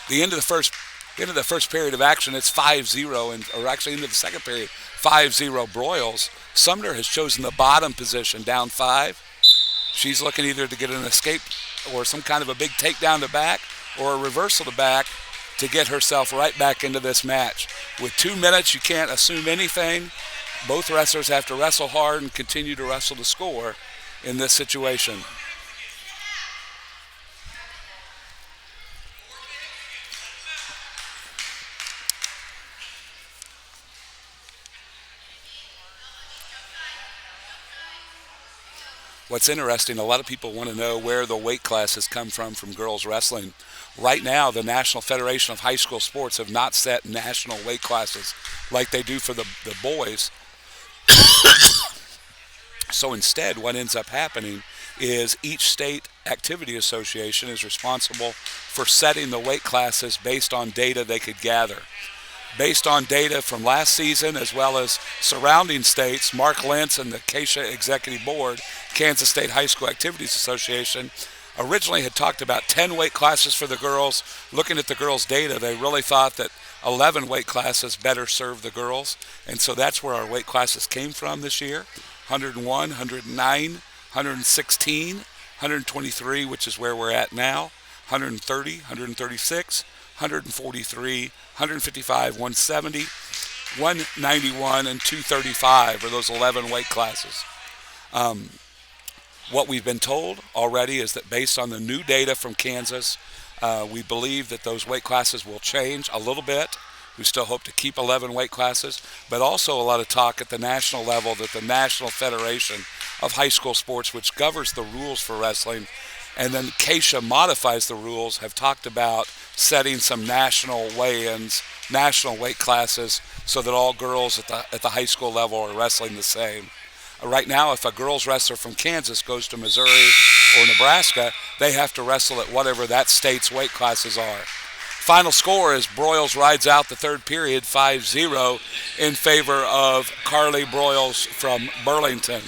the end of the first period of action, it's 5-0, or actually into the second period, 5-0 Broyles. Sumner has chosen the bottom position, down 5. She's looking either to get an escape or some kind of a big takedown to back or a reversal to back to get herself right back into this match. With 2 minutes, you can't assume anything. Both wrestlers have to wrestle hard and continue to wrestle to score in this situation. What's interesting, a lot of people want to know where the weight classes come from girls wrestling. Right now, the National Federation of High School Sports have not set national weight classes like they do for the boys. So instead, what ends up happening is each state activity association is responsible for setting the weight classes based on data they could gather. Based on data from last season as well as surrounding states, Mark Lentz and the Acacia Executive Board, Kansas State High School Activities Association, originally had talked about 10 weight classes for the girls. Looking at the girls' data, they really thought that 11 weight classes better serve the girls. And so that's where our weight classes came from this year. 101, 109, 116, 123, which is where we're at now, 130, 136, 143, 155, 170, 191, and 235 are those 11 weight classes. What we've been told already is that based on the new data from Kansas, we believe that those weight classes will change a little bit. We still hope to keep 11 weight classes, but also a lot of talk at the national level that the National Federation of High School Sports, which governs the rules for wrestling, and then Acacia modifies the rules, have talked about setting some national weigh-ins, national weight classes, so that all girls at the high school level are wrestling the same. Right now, if a girls wrestler from Kansas goes to Missouri or Nebraska, they have to wrestle at whatever that state's weight classes are. Final score is Broyles rides out the third period 5-0 in favor of Carly Broyles from Burlington.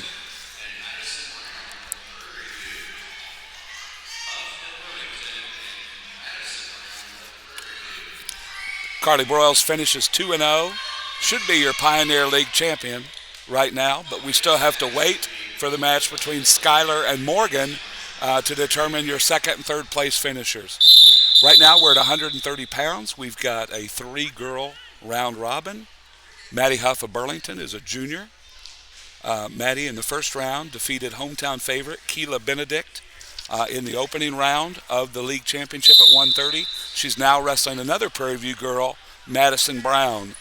Carly Broyles finishes 2-0. Should be your Pioneer League champion right now, but we still have to wait for the match between Schuyler and Morgan to determine your second and third place finishers. Right now we're at 130 pounds. We've got a 3-girl round robin. Maddie Huff of Burlington is a junior. Maddie in the first round defeated hometown favorite Keela Benedict in the opening round of the league championship at 130. She's now wrestling another Prairie View girl, Madison Brown.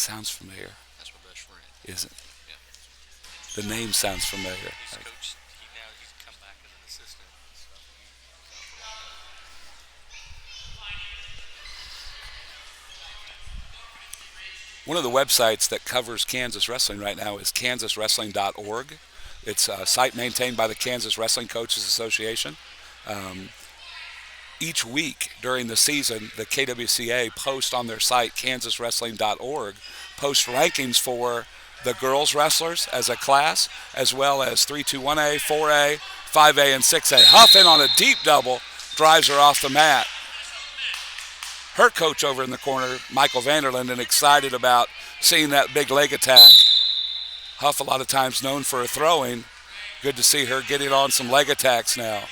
Sounds familiar. That's my best friend. Is it? Yeah. The name sounds familiar. He's coached. He's come back as an assistant and stuff. He's out for a long time. One of the websites that covers Kansas wrestling right now is kansaswrestling.org. It's a site maintained by the Kansas Wrestling Coaches Association. Each week during the season, the KWCA posts on their site, kansaswrestling.org, post rankings for the girls wrestlers as a class, as well as 3-2-1A, 4A, 5A, and 6A. Huff in on a deep double, drives her off the mat. Her coach over in the corner, Michael Vanderlinden, excited about seeing that big leg attack. Huff a lot of times known for her throwing. Good to see her getting on some leg attacks now.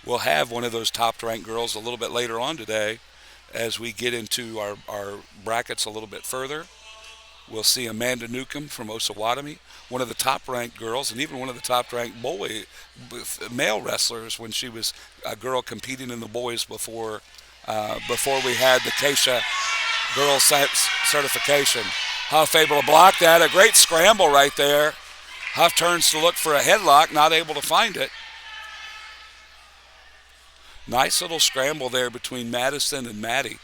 We'll have one of those top-ranked girls a little bit later on today as we get into our brackets a little bit further. We'll see Amanda Newcomb from Osawatomie, one of the top-ranked girls, and even one of the top-ranked male wrestlers when she was a girl competing in the boys before we had the Keisha girls certification. Huff able to block that. A great scramble right there. Huff turns to look for a headlock, not able to find it. Nice little scramble there between Madison and Maddie.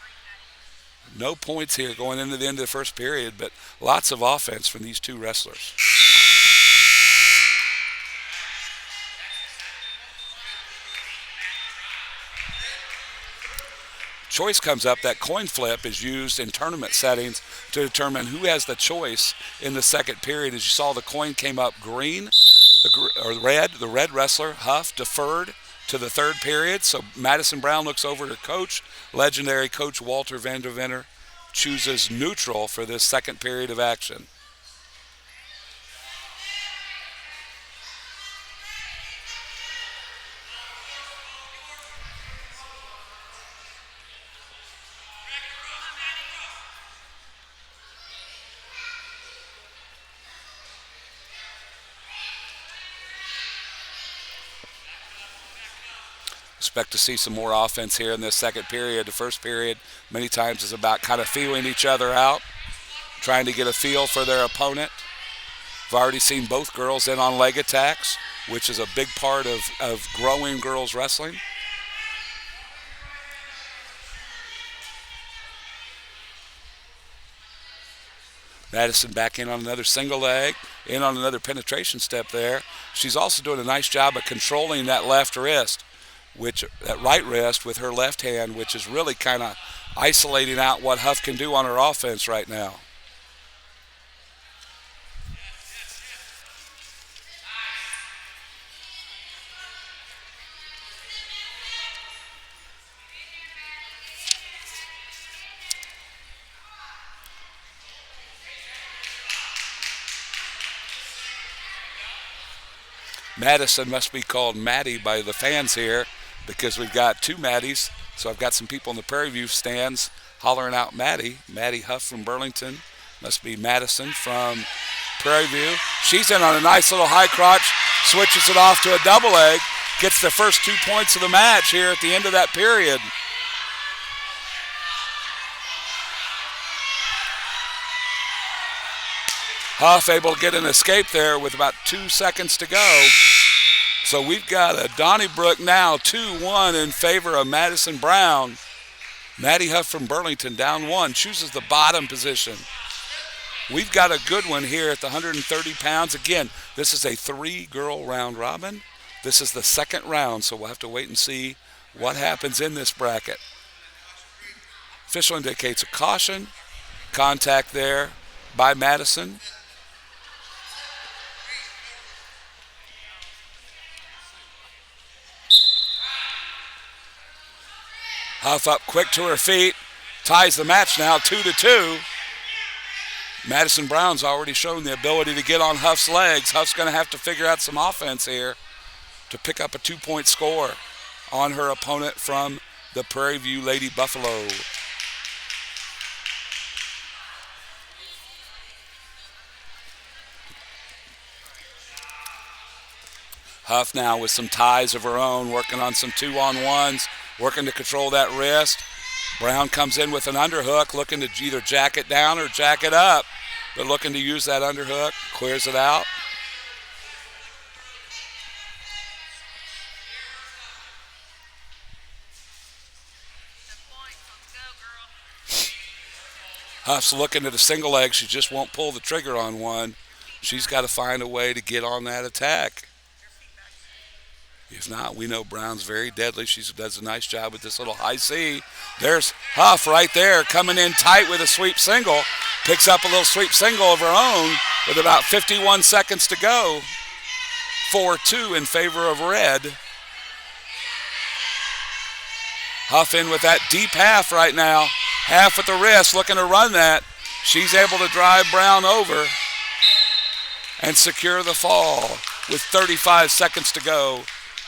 No points here going into the end of the first period, but lots of offense from these two wrestlers. Choice comes up. That coin flip is used in tournament settings to determine who has the choice in the second period. As you saw, the coin came up green, the red wrestler, Huff, deferred to the third period. So Madison Brown looks over to coach. Legendary coach Walter Vandervenner chooses neutral for this second period of action. Expect to see some more offense here in this second period. The first period many times is about kind of feeling each other out, trying to get a feel for their opponent. I've already seen both girls in on leg attacks, which is a big part of growing girls wrestling. Madison back in on another single leg, in on another penetration step there. She's also doing a nice job of controlling that left wrist, that right wrist with her left hand, which is really kind of isolating out what Huff can do on her offense right now. Madison must be called Maddie by the fans here because we've got two Maddies. So I've got some people in the Prairie View stands hollering out Maddie. Maddie Huff from Burlington. Must be Madison from Prairie View. She's in on a nice little high crotch, switches it off to a double leg, gets the first 2 points of the match here at the end of that period. Huff able to get an escape there with about 2 seconds to go. So we've got a Donnybrook now 2-1 in favor of Madison Brown. Maddie Huff from Burlington down 1, chooses the bottom position. We've got a good one here at the 130 pounds. Again, this is a 3-girl round robin. This is the second round, so we'll have to wait and see what happens in this bracket. Official indicates a caution. Contact there by Madison. Huff up quick to her feet, ties the match now 2-2. Madison Brown's already shown the ability to get on Huff's legs. Huff's going to have to figure out some offense here to pick up a 2-point score on her opponent from the Prairie View Lady Buffalo. Huff now with some ties of her own, working on some 2-on-1s, working to control that wrist. Brown comes in with an underhook, looking to either jack it down or jack it up, but looking to use that underhook, clears it out. Huff's looking at a single leg. She just won't pull the trigger on one. She's got to find a way to get on that attack. If not, we know Brown's very deadly. She does a nice job with this little high C. There's Huff right there coming in tight with a sweep single. Picks up a little sweep single of her own with about 51 seconds to go. 4-2 in favor of red. Huff in with that deep half right now. Half at the wrist, looking to run that. She's able to drive Brown over and secure the fall with 35 seconds to go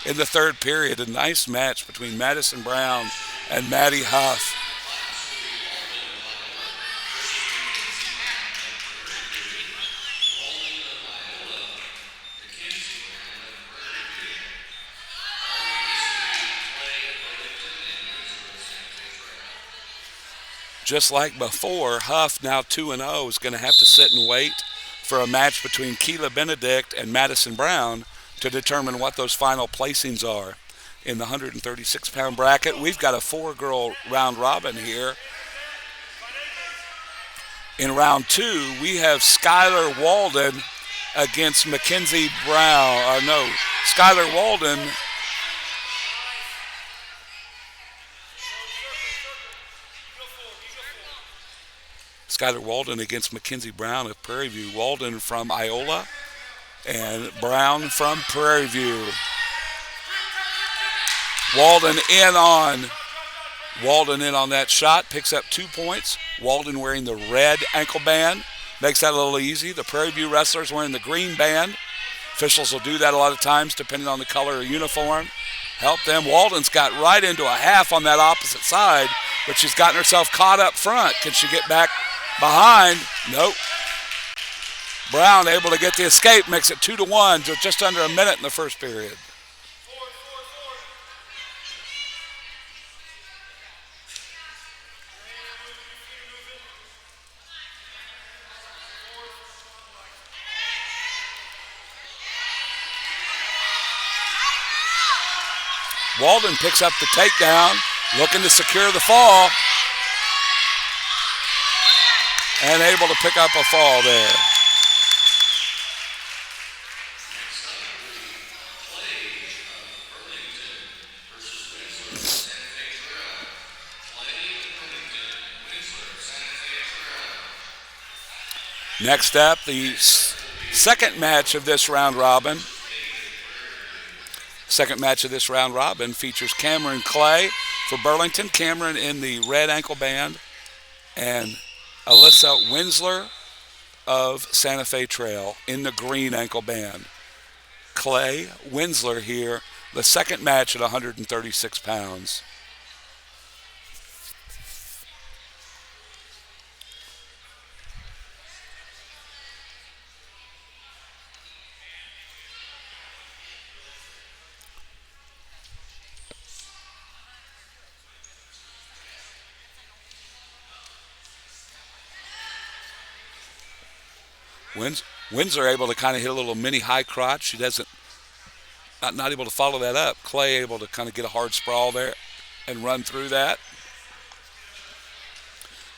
in the third period. A nice match between Madison Brown and Maddie Huff. Just like before, Huff, now 2-0, is going to have to sit and wait for a match between Keela Benedict and Madison Brown to determine what those final placings are. In the 136-pound bracket, we've got a 4-girl round robin here. In round 2, we have Skylar Walden against Mackenzie Brown. Skylar Walden against Mackenzie Brown of Prairie View. Walden from Iola and Brown from Prairie View. Walden in on that shot, picks up 2 points. Walden wearing the red ankle band, makes that a little easy. The Prairie View wrestlers wearing the green band. Officials will do that a lot of times depending on the color of uniform. Help them. Walden's got right into a half on that opposite side, but she's gotten herself caught up front. Can she get back behind? Nope. Brown able to get the escape, makes it 2-1, just under a minute in the first period. Walden picks up the takedown, looking to secure the fall. And able to pick up a fall there. Next up, the second match of this round robin. Second match of this round robin features Cameron Clay for Burlington. Cameron in the red ankle band, and Alyssa Winsler of Santa Fe Trail in the green ankle band. Clay, Winsler here, the second match at 136 pounds. Winsler able to kind of hit a little mini high crotch. She doesn't, not able to follow that up. Clay able to kind of get a hard sprawl there and run through that.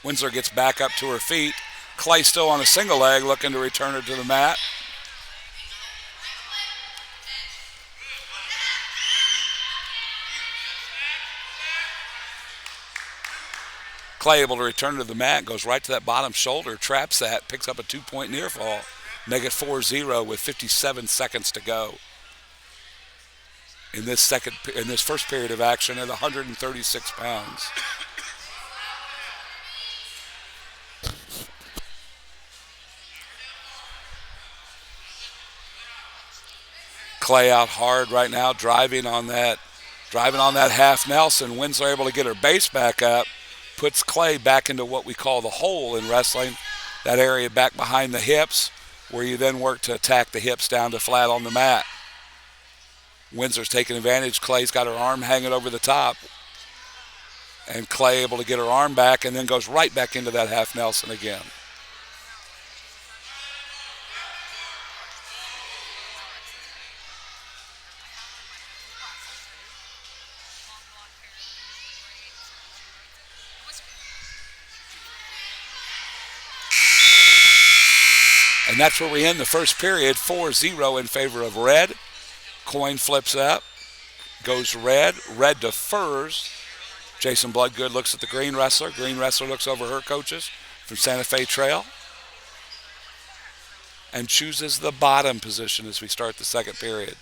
Winsler gets back up to her feet. Clay still on a single leg, looking to return her to the mat. Clay able to return to the mat, goes right to that bottom shoulder, traps that, picks up a 2-point near fall. Make it 4-0 with 57 seconds to go. In this first period of action at 136 pounds. Clay out hard right now, driving on that half Nelson. Winslow able to get her base back up. Puts Clay back into what we call the hole in wrestling, that area back behind the hips, where you then work to attack the hips down to flat on the mat. Windsor's taking advantage. Clay's got her arm hanging over the top. And Clay able to get her arm back and then goes right back into that half Nelson again. And that's where we end the first period, 4-0 in favor of red. Coin flips up, goes red. Red defers. Jason Bloodgood looks at the green wrestler. Green wrestler looks over her coaches from Santa Fe Trail and chooses the bottom position as we start the second period.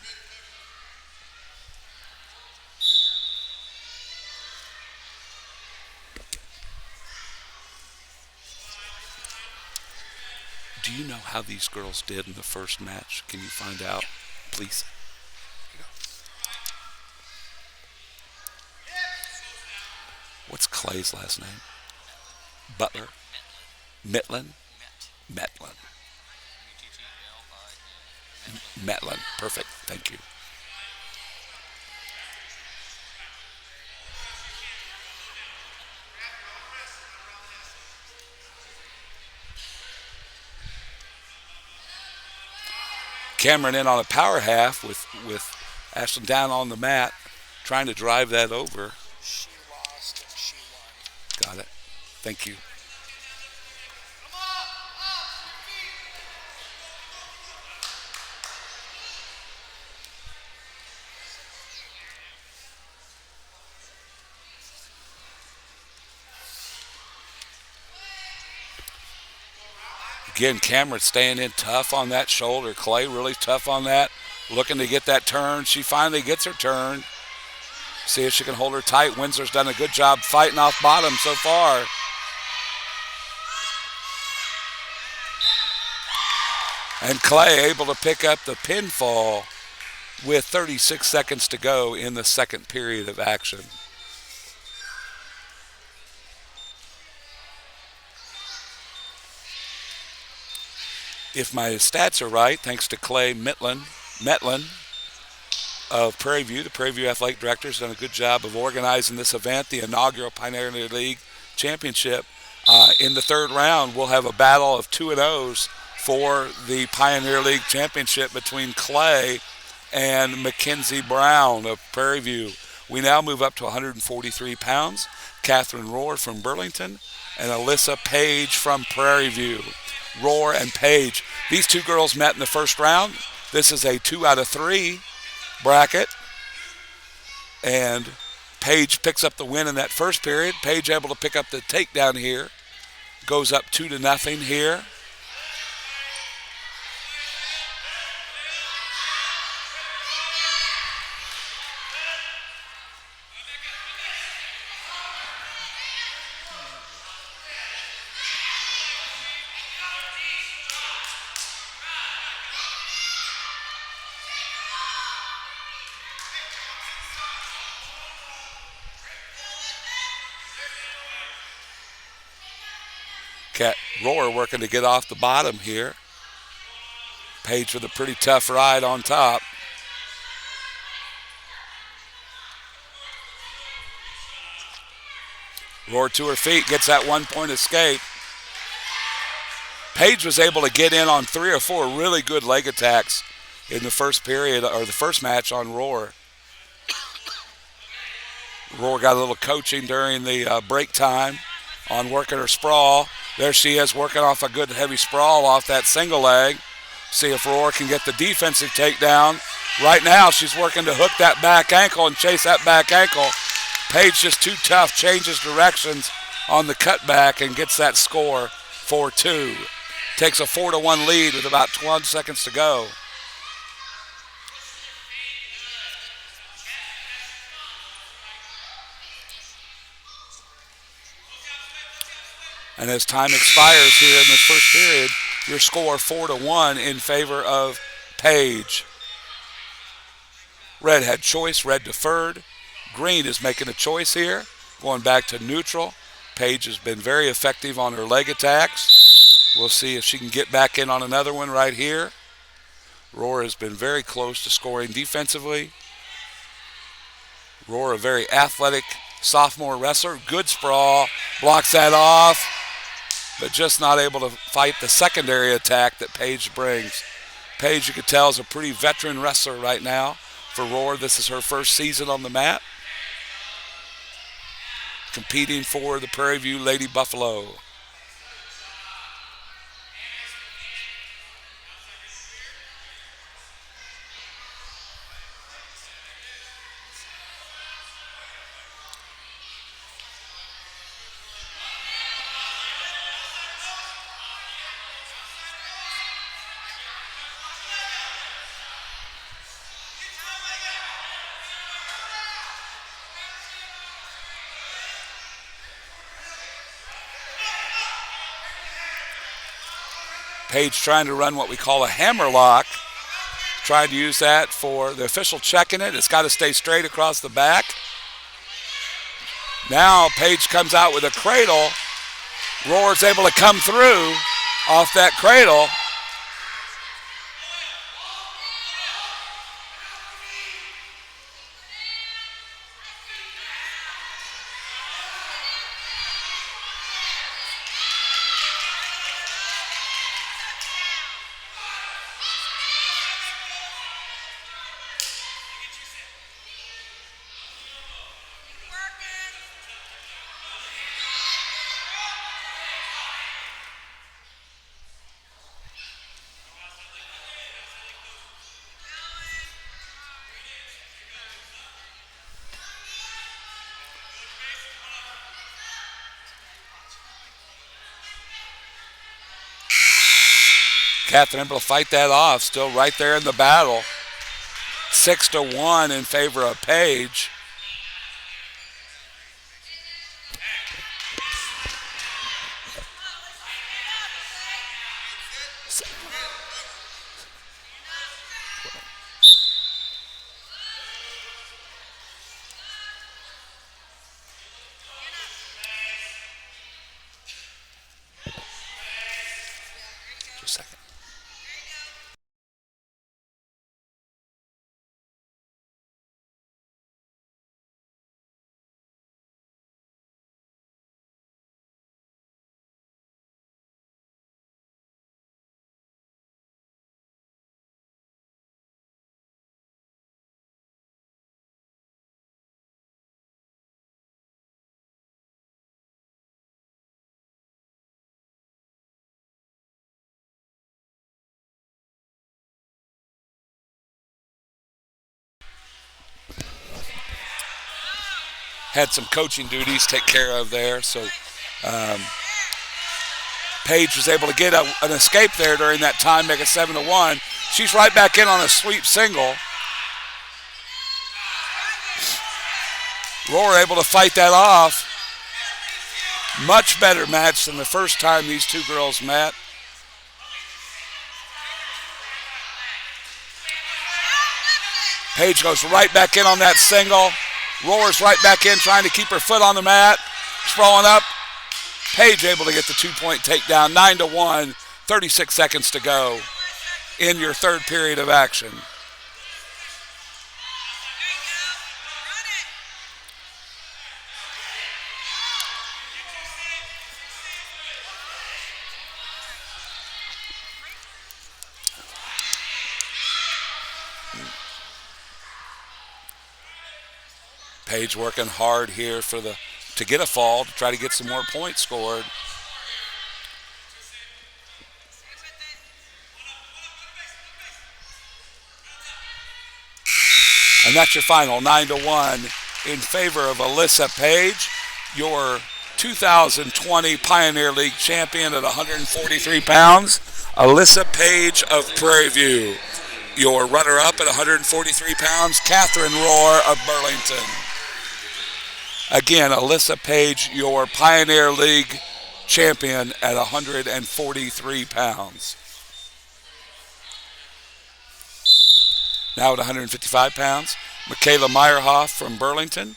Do you know how these girls did in the first match? Can you find out, please? What's Clay's last name? Butler? Mitlin? Metlin. Metlin. Perfect. Thank you. Cameron in on a power half with Ashland down on the mat, trying to drive that over. She lost and she won. Got it. Thank you. Again, Cameron staying in tough on that shoulder. Clay really tough on that. Looking to get that turn. She finally gets her turn. See if she can hold her tight. Windsor's done a good job fighting off bottom so far. And Clay able to pick up the pinfall with 36 seconds to go in the second period of action. If my stats are right, thanks to Clay Metlin of Prairie View, the Prairie View Athletic Director has done a good job of organizing this event, the inaugural Pioneer League Championship. In the third round, we'll have a battle of 2-0s for the Pioneer League Championship between Clay and Mackenzie Brown of Prairie View. We now move up to 143 pounds. Catherine Rohr from Burlington and Alyssa Page from Prairie View. Rohr and Page. These two girls met in the first round. This is a 2 out of 3 bracket. And Page picks up the win in that first period. Page able to pick up the takedown here. Goes up 2-0 here. Rohr working to get off the bottom here. Page with a pretty tough ride on top. Rohr to her feet, gets that 1-point escape. Page was able to get in on 3 or 4 really good leg attacks in the first period, or the first match on Rohr. Rohr got a little coaching during the break time on working her sprawl. There she is working off a good heavy sprawl off that single leg. See if Rohr can get the defensive takedown. Right now she's working to hook that back ankle and chase that back ankle. Page just too tough, changes directions on the cutback and gets that score 4-2. Takes a 4-1 lead with about 12 seconds to go. And as time expires here in this first period, your score 4-1 in favor of Page. Red had choice, red deferred. Green is making a choice here, going back to neutral. Page has been very effective on her leg attacks. We'll see if she can get back in on another one right here. Rohr has been very close to scoring defensively. Roar, a very athletic sophomore wrestler. Good sprawl. Blocks that off, but just not able to fight the secondary attack that Paige brings. Paige, you could tell, is a pretty veteran wrestler right now. For Roar, this is her first season on the mat, competing for the Prairie View Lady Buffalo. Paige trying to run what we call a hammer lock. Trying to use that for the official checking it. It's got to stay straight across the back. Now Paige comes out with a cradle. Roar's able to come through off that cradle. Catherine able to fight that off, still right there in the battle. 6-1 in favor of Paige. Just a second. Had some coaching duties to take care of there, so Paige was able to get an escape there during that time, make it 7-1. She's right back in on a sweep single. Roar able to fight that off. Much better match than the first time these two girls met. Paige goes right back in on that single. Roar's right back in trying to keep her foot on the mat. Sprawling up. Paige able to get the 2-point takedown. 9-1. 36 seconds to go in your third period of action. Paige working hard here to get a fall, to try to get some more points scored. And that's your final, 9-1 in favor of Alyssa Paige, your 2020 Pioneer League champion at 143 pounds. Alyssa Paige of Prairie View. Your runner-up at 143 pounds, Catherine Roar of Burlington. Again, Alyssa Paige, your Pioneer League champion at 143 pounds. Now at 155 pounds, Michaela Meyerhoff from Burlington.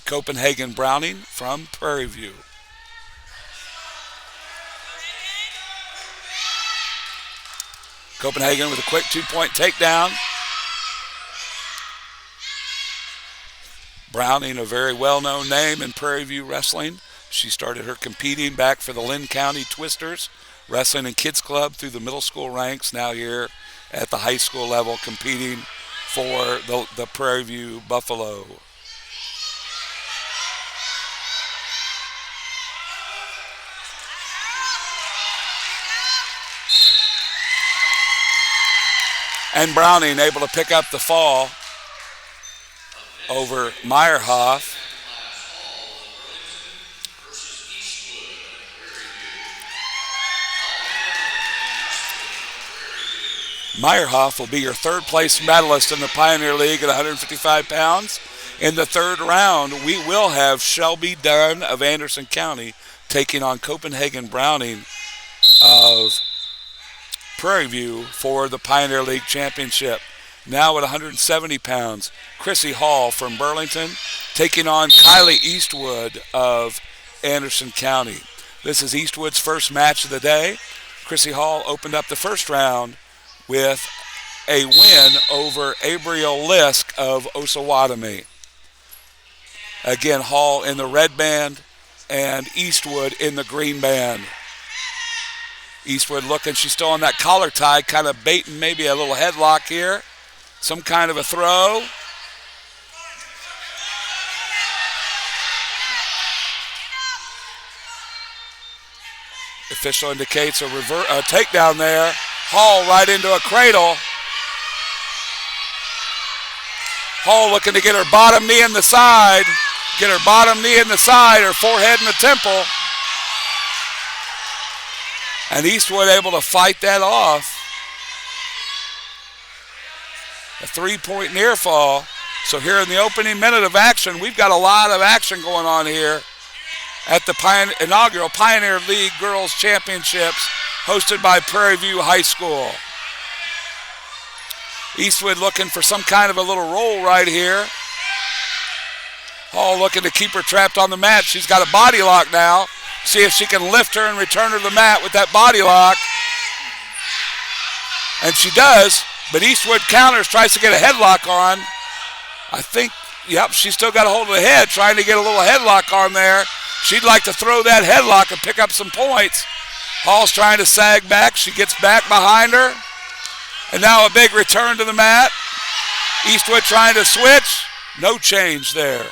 Copenhagen Browning from Prairie View. Copenhagen with a quick 2-point takedown. Browning, a very well-known name in Prairie View wrestling. She started her competing back for the Lynn County Twisters, wrestling in kids club through the middle school ranks, now here at the high school level competing for the Prairie View Buffalo. And Browning able to pick up the fall over Meyerhoff. Meyerhoff will be your third place medalist in the Pioneer League at 155 pounds. In the third round, we will have Shelby Dunn of Anderson County taking on Copenhagen Browning of Prairie View for the Pioneer League Championship. Now at 170 pounds, Chrissy Hall from Burlington taking on Kylie Eastwood of Anderson County. This is Eastwood's first match of the day. Chrissy Hall opened up the first round with a win over Abriel Lisk of Osawatomie. Again, Hall in the red band and Eastwood in the green band. Eastwood looking, she's still on that collar tie, kind of baiting maybe a little headlock here. Some kind of a throw. Official indicates a takedown there. Hall right into a cradle. Hall looking to get her bottom knee in the side. Get her bottom knee in the side, her forehead in the temple. And Eastwood able to fight that off. A 3-point near fall. So here in the opening minute of action, we've got a lot of action going on here at the inaugural Pioneer League Girls Championships hosted by Prairie View High School. Eastwood looking for some kind of a little roll right here. Hall looking to keep her trapped on the mat. She's got a body lock now. See if she can lift her and return her to the mat with that body lock. And she does, but Eastwood counters, tries to get a headlock on. I think, yep, she's still got a hold of the head, trying to get a little headlock on there. She'd like to throw that headlock and pick up some points. Hall's trying to sag back. She gets back behind her. And now a big return to the mat. Eastwood trying to switch. No change there.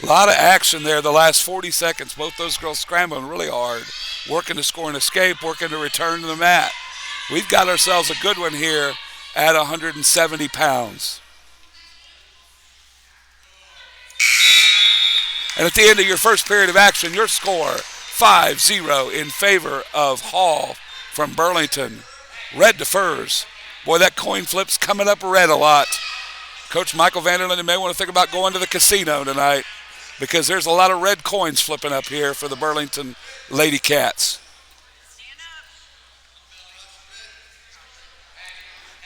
A lot of action there the last 40 seconds. Both those girls scrambling really hard. Working to score an escape, working to return to the mat. We've got ourselves a good one here at 170 pounds. And at the end of your first period of action, your score 5-0 in favor of Hall from Burlington. Red defers. Boy, that coin flip's coming up red a lot. Coach Michael Vanderlinden may want to think about going to the casino tonight because there's a lot of red coins flipping up here for the Burlington Lady Cats.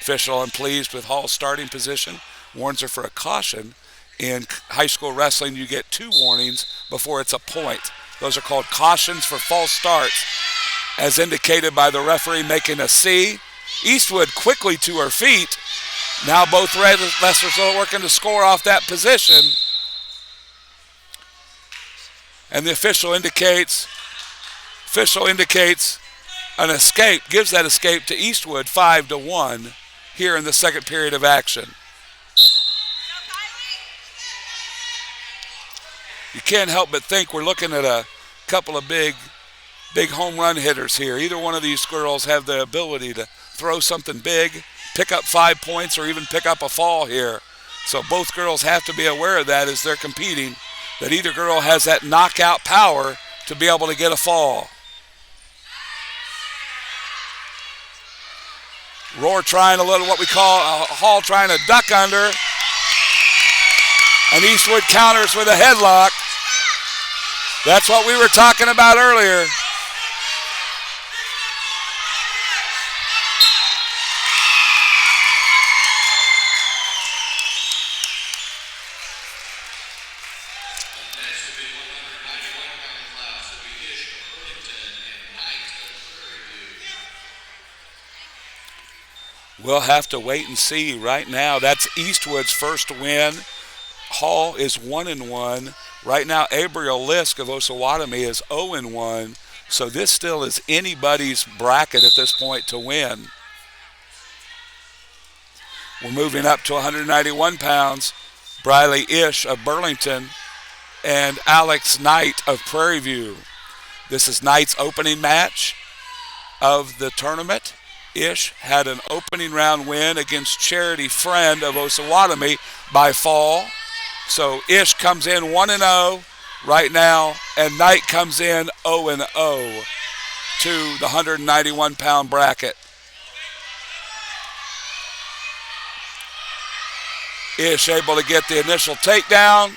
Official unpleased with Hall's starting position. Warns her for a caution. In high school wrestling, you get 2 warnings before it's a point. Those are called cautions for false starts, as indicated by the referee making a C. Eastwood quickly to her feet. Now both wrestlers are working to score off that position. And the official indicates an escape, gives that escape to Eastwood 5-1 here in the second period of action. You can't help but think we're looking at a couple of big home run hitters here. Either one of these girls have the ability to throw something big, pick up 5 points, or even pick up a fall here. So both girls have to be aware of that as they're competing, that either girl has that knockout power to be able to get a fall. Roar trying a little what we call Hall trying to duck under. And Eastwood counters with a headlock. That's what we were talking about earlier. We'll have to wait and see right now. That's Eastwood's first win Hall is 1-1. Right now, Abriel Lisk of Osawatomie is 0-1. So this still is anybody's bracket at this point to win. We're moving up to 191 pounds. Briley Ish of Burlington and Alex Knight of Prairie View. This is Knight's opening match of the tournament. Ish had an opening round win against Charity Friend of Osawatomie by fall. So Ish comes in 1-0 right now, and Knight comes in 0-0 to the 191-pound bracket. Ish able to get the initial takedown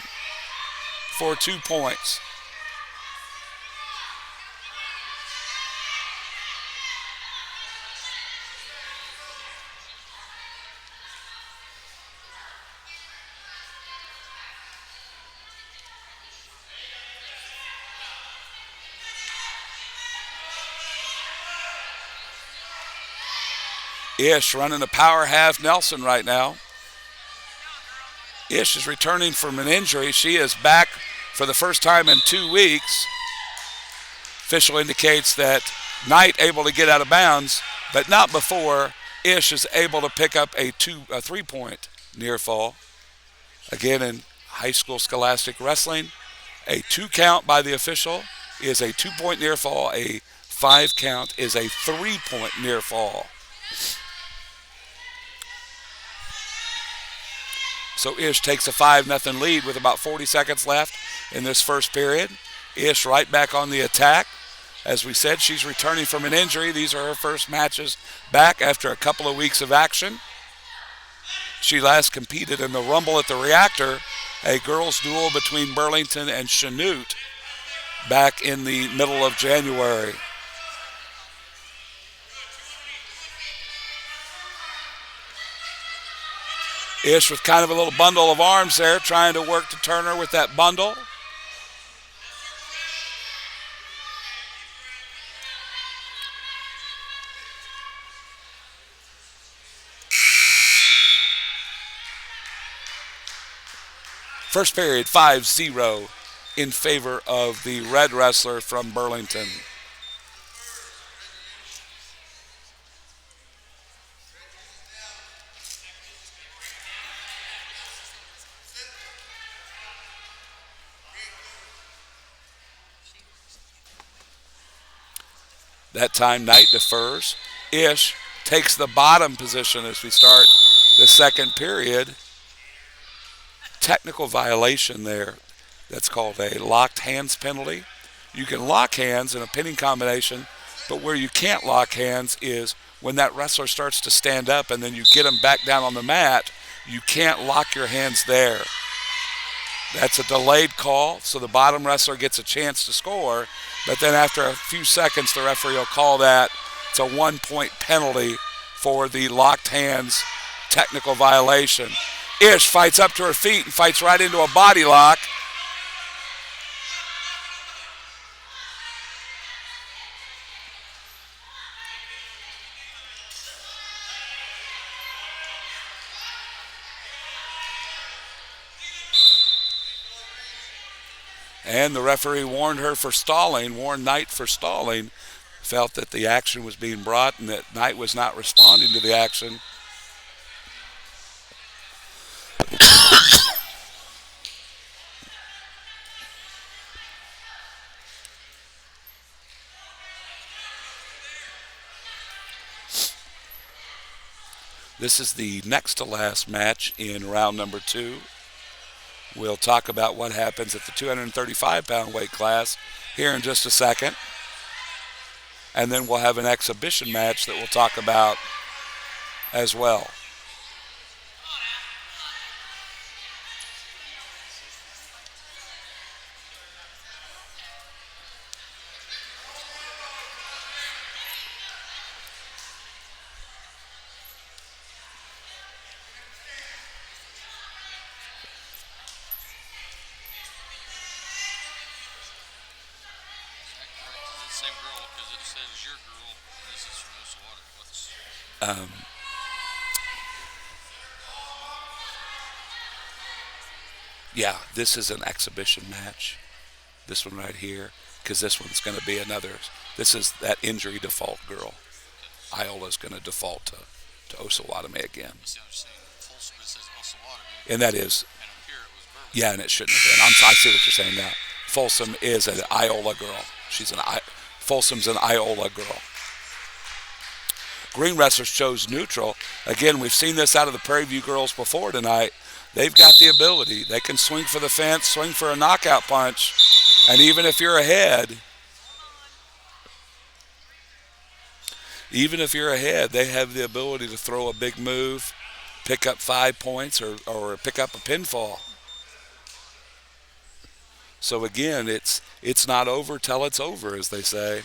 for 2 points. Ish running a power half Nelson right now. Ish is returning from an injury. She is back for the first time in 2 weeks. Official indicates that Knight able to get out of bounds, but not before Ish is able to pick up a 3-point near fall. Again, in high school scholastic wrestling, a 2 count by the official is a 2-point near fall. A 5 count is a 3-point near fall. So Ish takes a 5-0 lead with about 40 seconds left in this first period. Ish right back on the attack. As we said, she's returning from an injury. These are her first matches back after a couple of weeks of action. She last competed in the Rumble at the Reactor, a girls' duel between Burlington and Chanute, back in the middle of January. Ish with kind of a little bundle of arms there, trying to work to turn her with that bundle. First period, 5-0 in favor of the red wrestler from Burlington. That time, Knight defers. Ish takes the bottom position as we start the second period. Technical violation there. That's called a locked hands penalty. You can lock hands in a pinning combination, but where you can't lock hands is when that wrestler starts to stand up and then you get them back down on the mat. You can't lock your hands there. That's a delayed call, so the bottom wrestler gets a chance to score, but then after a few seconds, the referee will call that. It's a 1-point penalty for the locked hands technical violation. Ish fights up to her feet and fights right into a body lock. And the referee warned her for stalling, warned Knight for stalling, felt that the action was being brought and that Knight was not responding to the action. This is the next to last match in round number 2. We'll talk about what happens at the 235-pound weight class here in just a second. And then we'll have an exhibition match that we'll talk about as well. Same girl, because it says your girl, and this is from this water. What's Yeah, this is an exhibition match. This one right here, because this one's going to be another. This is that injury default girl. Iola's going to default to Osawatomie again. You see what I'm saying? Folsom, it says Osawatomie, And that is, and up here it was Berlin. yeah, and it shouldn't have been. I see what you're saying now. Folsom is an Iola girl. Folsom's an Iola girl. Green wrestlers chose neutral. Again, we've seen this out of the Prairie View girls before tonight. They've got the ability. They can swing for the fence, swing for a knockout punch, and even if you're ahead, they have the ability to throw a big move, pick up 5 points, or pick up a pinfall. So again, it's not over till it's over, as they say.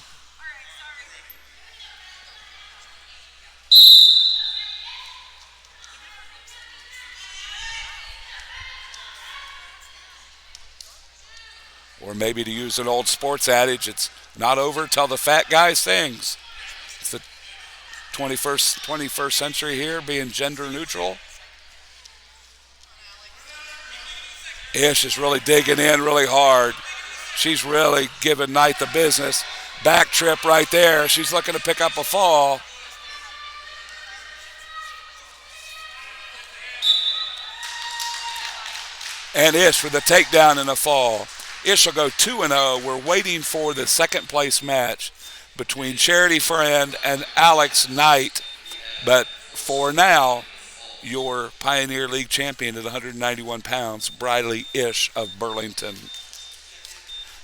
Or maybe to use an old sports adage, it's not over till the fat guy sings. It's the 21st century here, being gender neutral. Ish is really digging in really hard. She's really giving Knight the business. Back trip right there. She's looking to pick up a fall. And Ish with a takedown and a fall. Ish will go 2-0. We're waiting for the second place match between Charity Friend and Alex Knight. But for now, your Pioneer League champion at 191 pounds, Briley Ish of Burlington.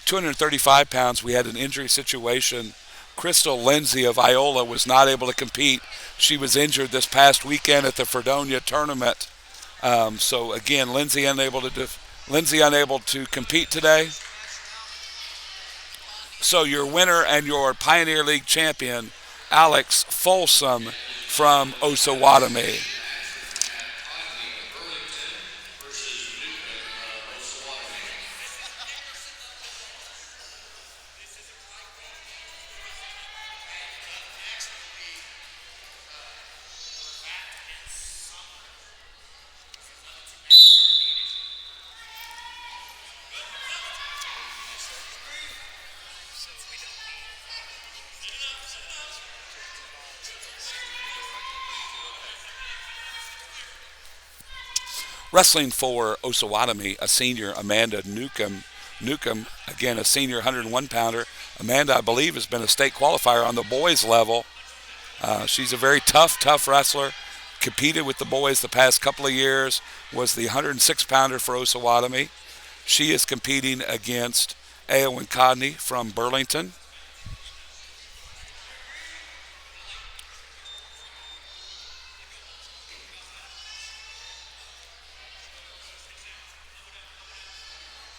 235 pounds, we had an injury situation. Crystal Lindsay of Iola was not able to compete. She was injured this past weekend at the Fredonia tournament. So again, Lindsay unable to compete today. So your winner and your Pioneer League champion, Alex Folsom from Osawatomie. Wrestling for Osawatomie, a senior, Amanda Newcomb. Newcomb, again, a senior 101-pounder. Amanda, I believe, has been a state qualifier on the boys level. She's a very tough wrestler. Competed with the boys the past couple of years. Was the 106-pounder for Osawatomie. She is competing against Eowyn Codney from Burlington.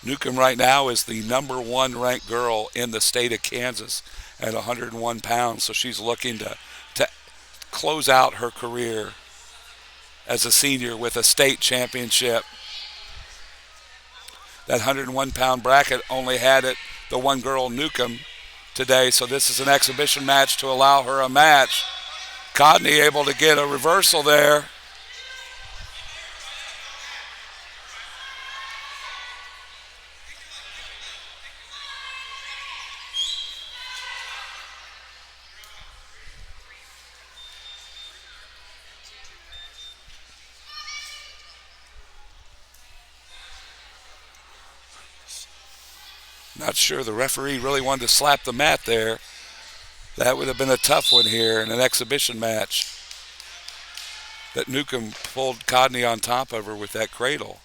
Newcomb right now is the number 1 ranked girl in the state of Kansas at 101 pounds. So she's looking to close out her career as a senior with a state championship. That 101-pound bracket only had it, the one girl, Newcomb, today. So this is an exhibition match to allow her a match. Codney able to get a reversal there. Not sure the referee really wanted to slap the mat there. That would have been a tough one here in an exhibition match. That Newcomb pulled Codney on top of her with that cradle.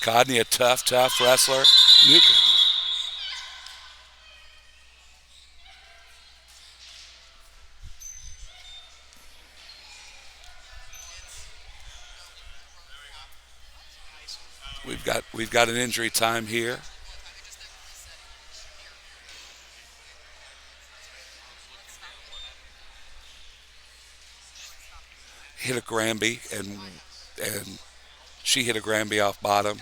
Codney, a tough wrestler. Newcomb. We've got an injury time here. Hit a Granby and she hit a Granby off bottom.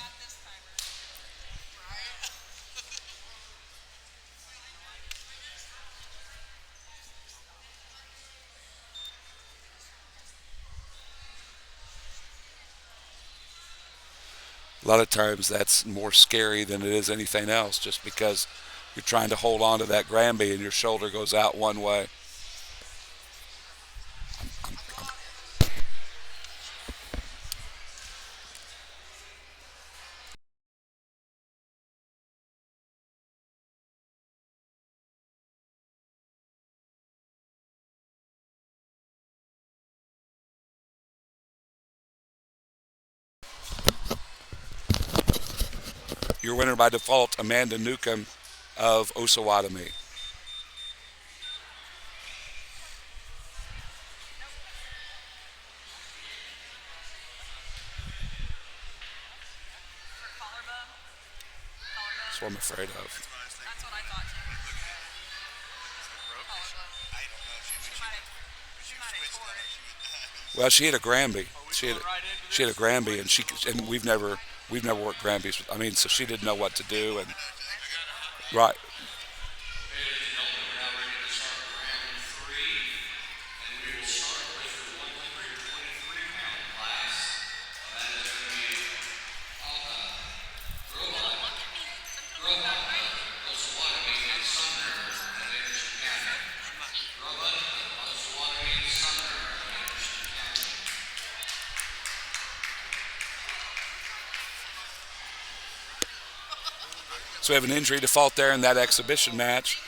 A lot of times that's more scary than it is anything else, just because you're trying to hold on to that Granby and your shoulder goes out one way. Your winner by default, Amanda Newcomb of Osawatomie. For collarbone? Collarbone? That's what I'm afraid of. That's what I thought too. Collarbone. She might have tore it. Well, she had a Granby. She had a Granby, and we've never worked Granbys. I mean, so she didn't know what to do, and right. So we have an injury default there in that exhibition match.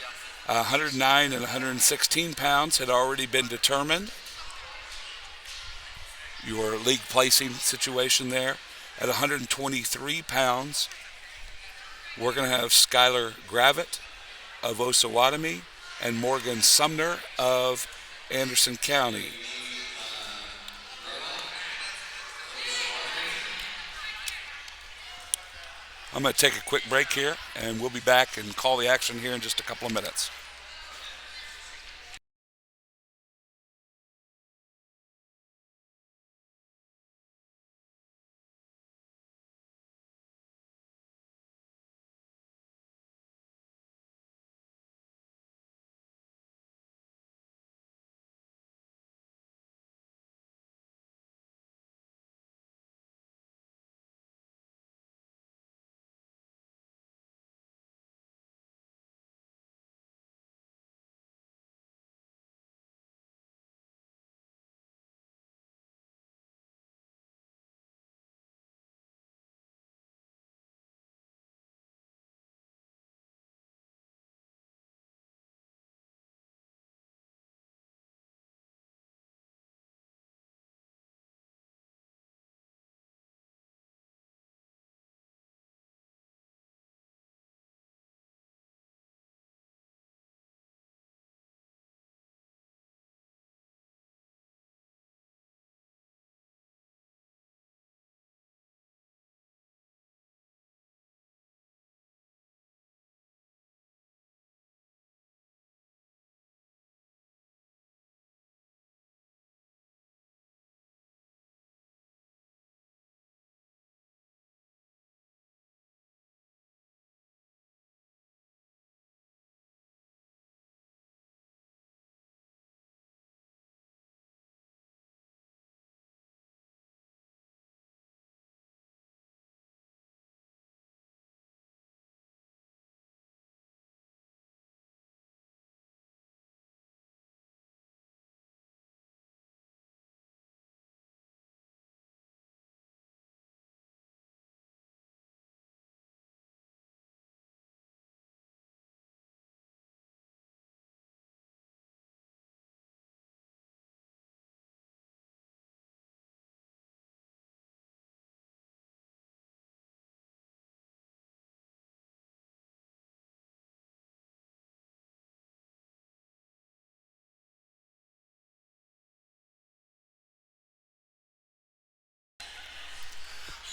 109 and 116 pounds had already been determined. Your league placing situation there. At 123 pounds, we're going to have Skylar Gravitt of Osawatomie and Morgan Sumner of Anderson County. I'm going to take a quick break here, and we'll be back and call the action here in just a couple of minutes.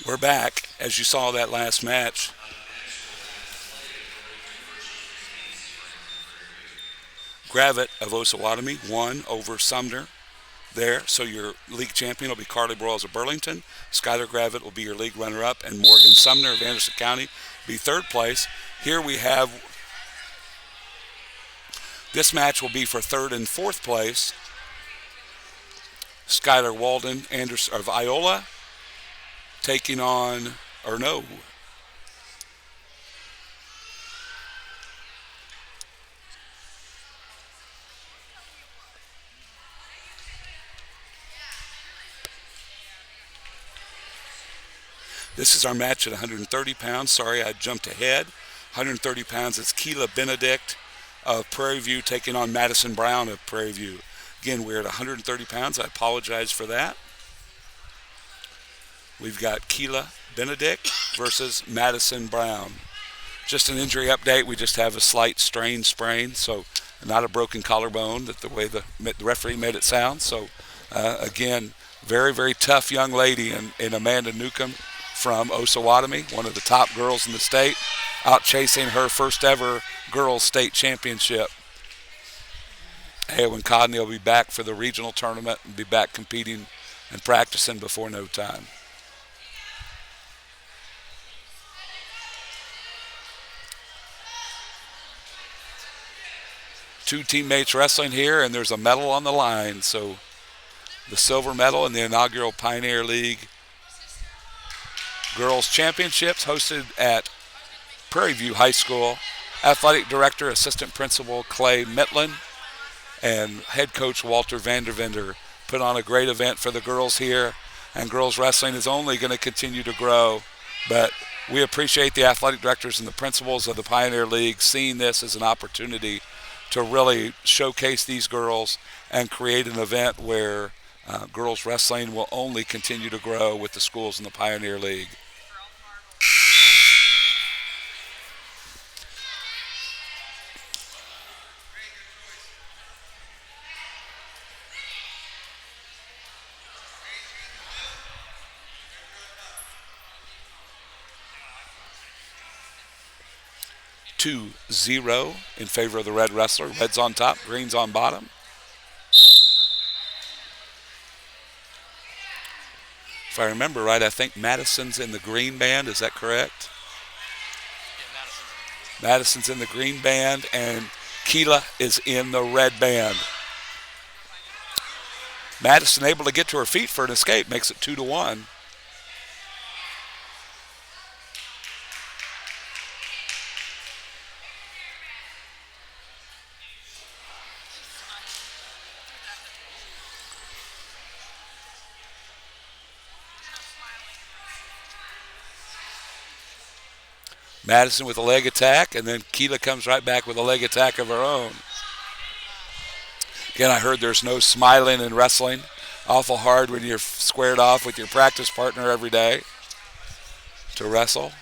We're back. As you saw that last match, Gravitt of Osawatomie won over Sumner there. So your league champion will be Carly Broyles of Burlington. Skylar Gravitt will be your league runner-up, and Morgan Sumner of Anderson County be third place. Here we have, this match will be for third and fourth place. Skylar Walden Anderson of Iola taking on Or no? This is our match at 130 pounds. Sorry, I jumped ahead. 130 pounds, it's Keela Benedict of Prairie View taking on Madison Brown of Prairie View. Again, we're at 130 pounds. I apologize for that. We've got Keela Benedict versus Madison Brown. Just an injury update. We just have a slight sprain, so not a broken collarbone, that the way the referee made it sound. So, again, very, very tough young lady in Amanda Newcomb from Osawatomie, one of the top girls in the state, out chasing her first ever girls state championship. Eowyn Codney will be back for the regional tournament and be back competing and practicing before no time. Two teammates wrestling here, and there's a medal on the line. So the silver medal in the inaugural Pioneer League Girls Championships hosted at Prairie View High School. Athletic Director, Assistant Principal Clay Mitlin, and Head Coach Walter Vandervender put on a great event for the girls here, and girls wrestling is only going to continue to grow. But we appreciate the athletic directors and the principals of the Pioneer League seeing this as an opportunity to really showcase these girls and create an event where girls wrestling will only continue to grow with the schools in the Pioneer League. Two 0 in favor of the red wrestler. Red's on top, green's on bottom. If I remember right, I think Madison's in the green band. Is that correct? Yeah, Madison's in the green band, and Keela is in the red band. Madison able to get to her feet for an escape, makes it 2-1. Madison with a leg attack, and then Keela comes right back with a leg attack of her own. Again, I heard there's no smiling in wrestling. Awful hard when you're squared off with your practice partner every day to wrestle.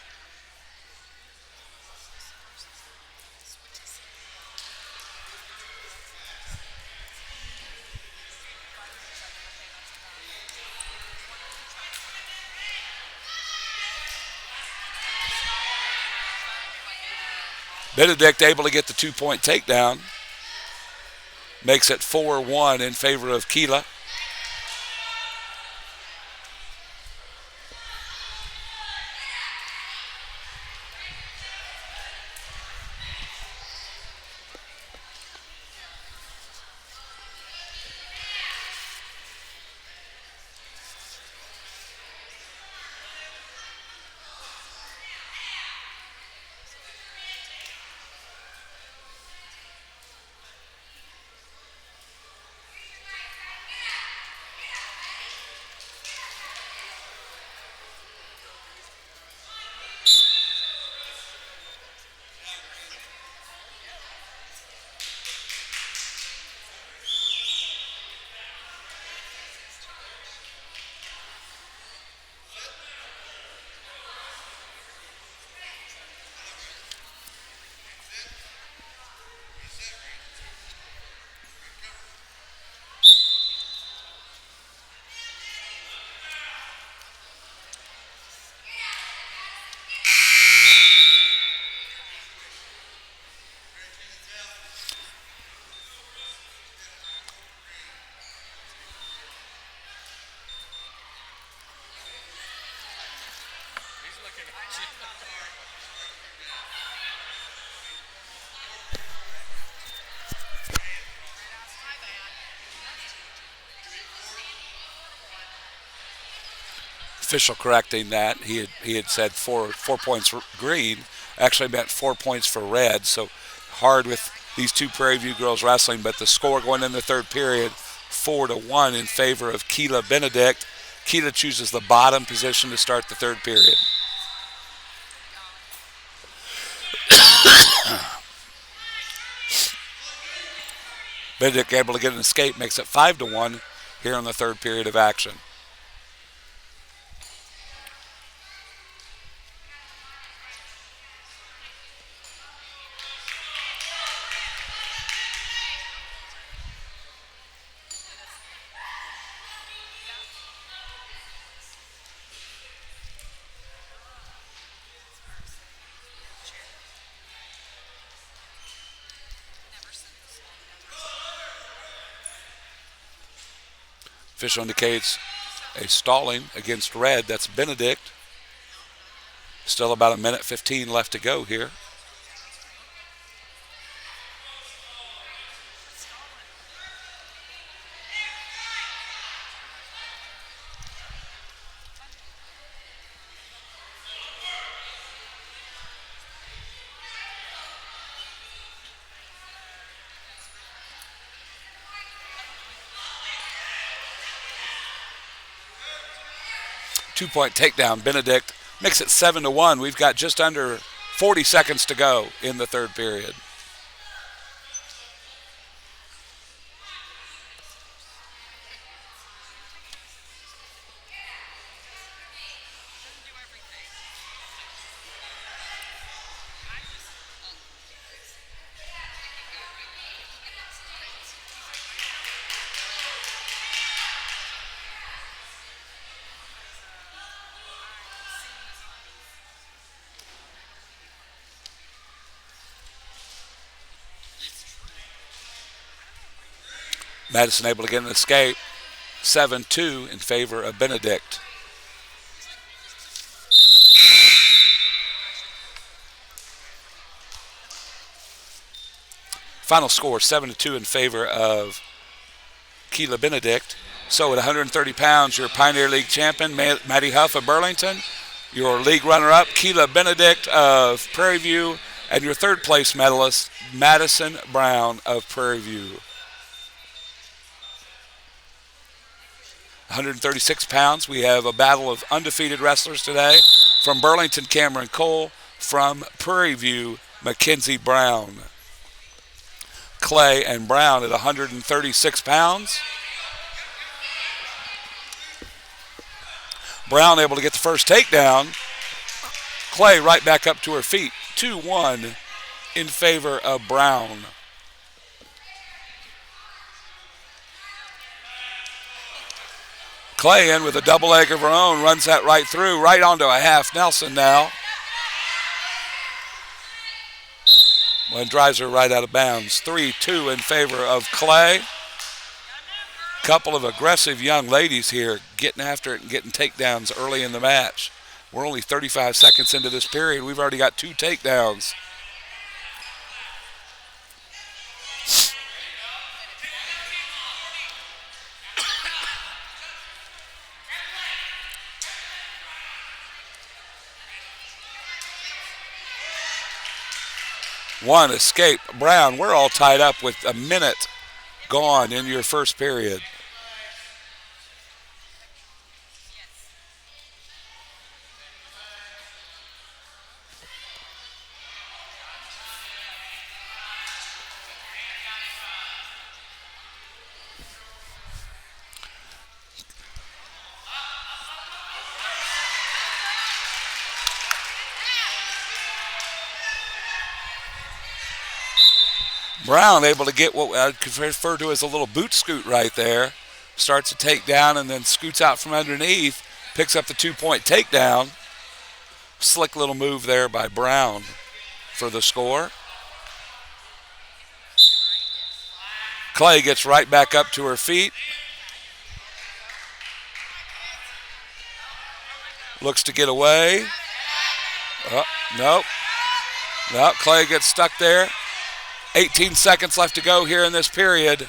Benedict able to get the 2-point takedown. Makes it 4-1 in favor of Keela. Official correcting that. He had said 4 points green. Actually meant 4 points for red. So hard with these two Prairie View girls wrestling. But the score going in the third period, 4-1 in favor of Keela Benedict. Keela chooses the bottom position to start the third period. Benedict able to get an escape, makes it 5-1 here in the third period of action. Official indicates a stalling against red. That's Benedict. Still about 1:15 left to go here. Two-point takedown. Benedict makes it 7-1. We've got just under 40 seconds to go in the third period. Madison able to get an escape. 7-2 in favor of Benedict. Final score, 7-2 in favor of Keela Benedict. So at 130 pounds, your Pioneer League champion, Maddie Huff of Burlington. Your league runner-up, Keela Benedict of Prairie View. And your third place medalist, Madison Brown of Prairie View. 136 pounds. We have a battle of undefeated wrestlers today. From Burlington, Cameron Cole. From Prairie View, Mackenzie Brown. Clay and Brown at 136 pounds. Brown able to get the first takedown. Clay right back up to her feet. 2-1 in favor of Brown. Clay in with a double leg of her own, runs that right through, right onto a half Nelson now. And drives her right out of bounds. 3-2 in favor of Clay. Couple of aggressive young ladies here getting after it and getting takedowns early in the match. We're only 35 seconds into this period. We've already got 2 takedowns. One escape. Brown, we're all tied up with a minute gone in your first period. Brown able to get what I could refer to as a little boot scoot right there. Starts to take down and then scoots out from underneath. Picks up the 2-point takedown. Slick little move there by Brown for the score. Clay gets right back up to her feet. Looks to get away. Oh, nope. No, Clay gets stuck there. 18 seconds left to go here in this period.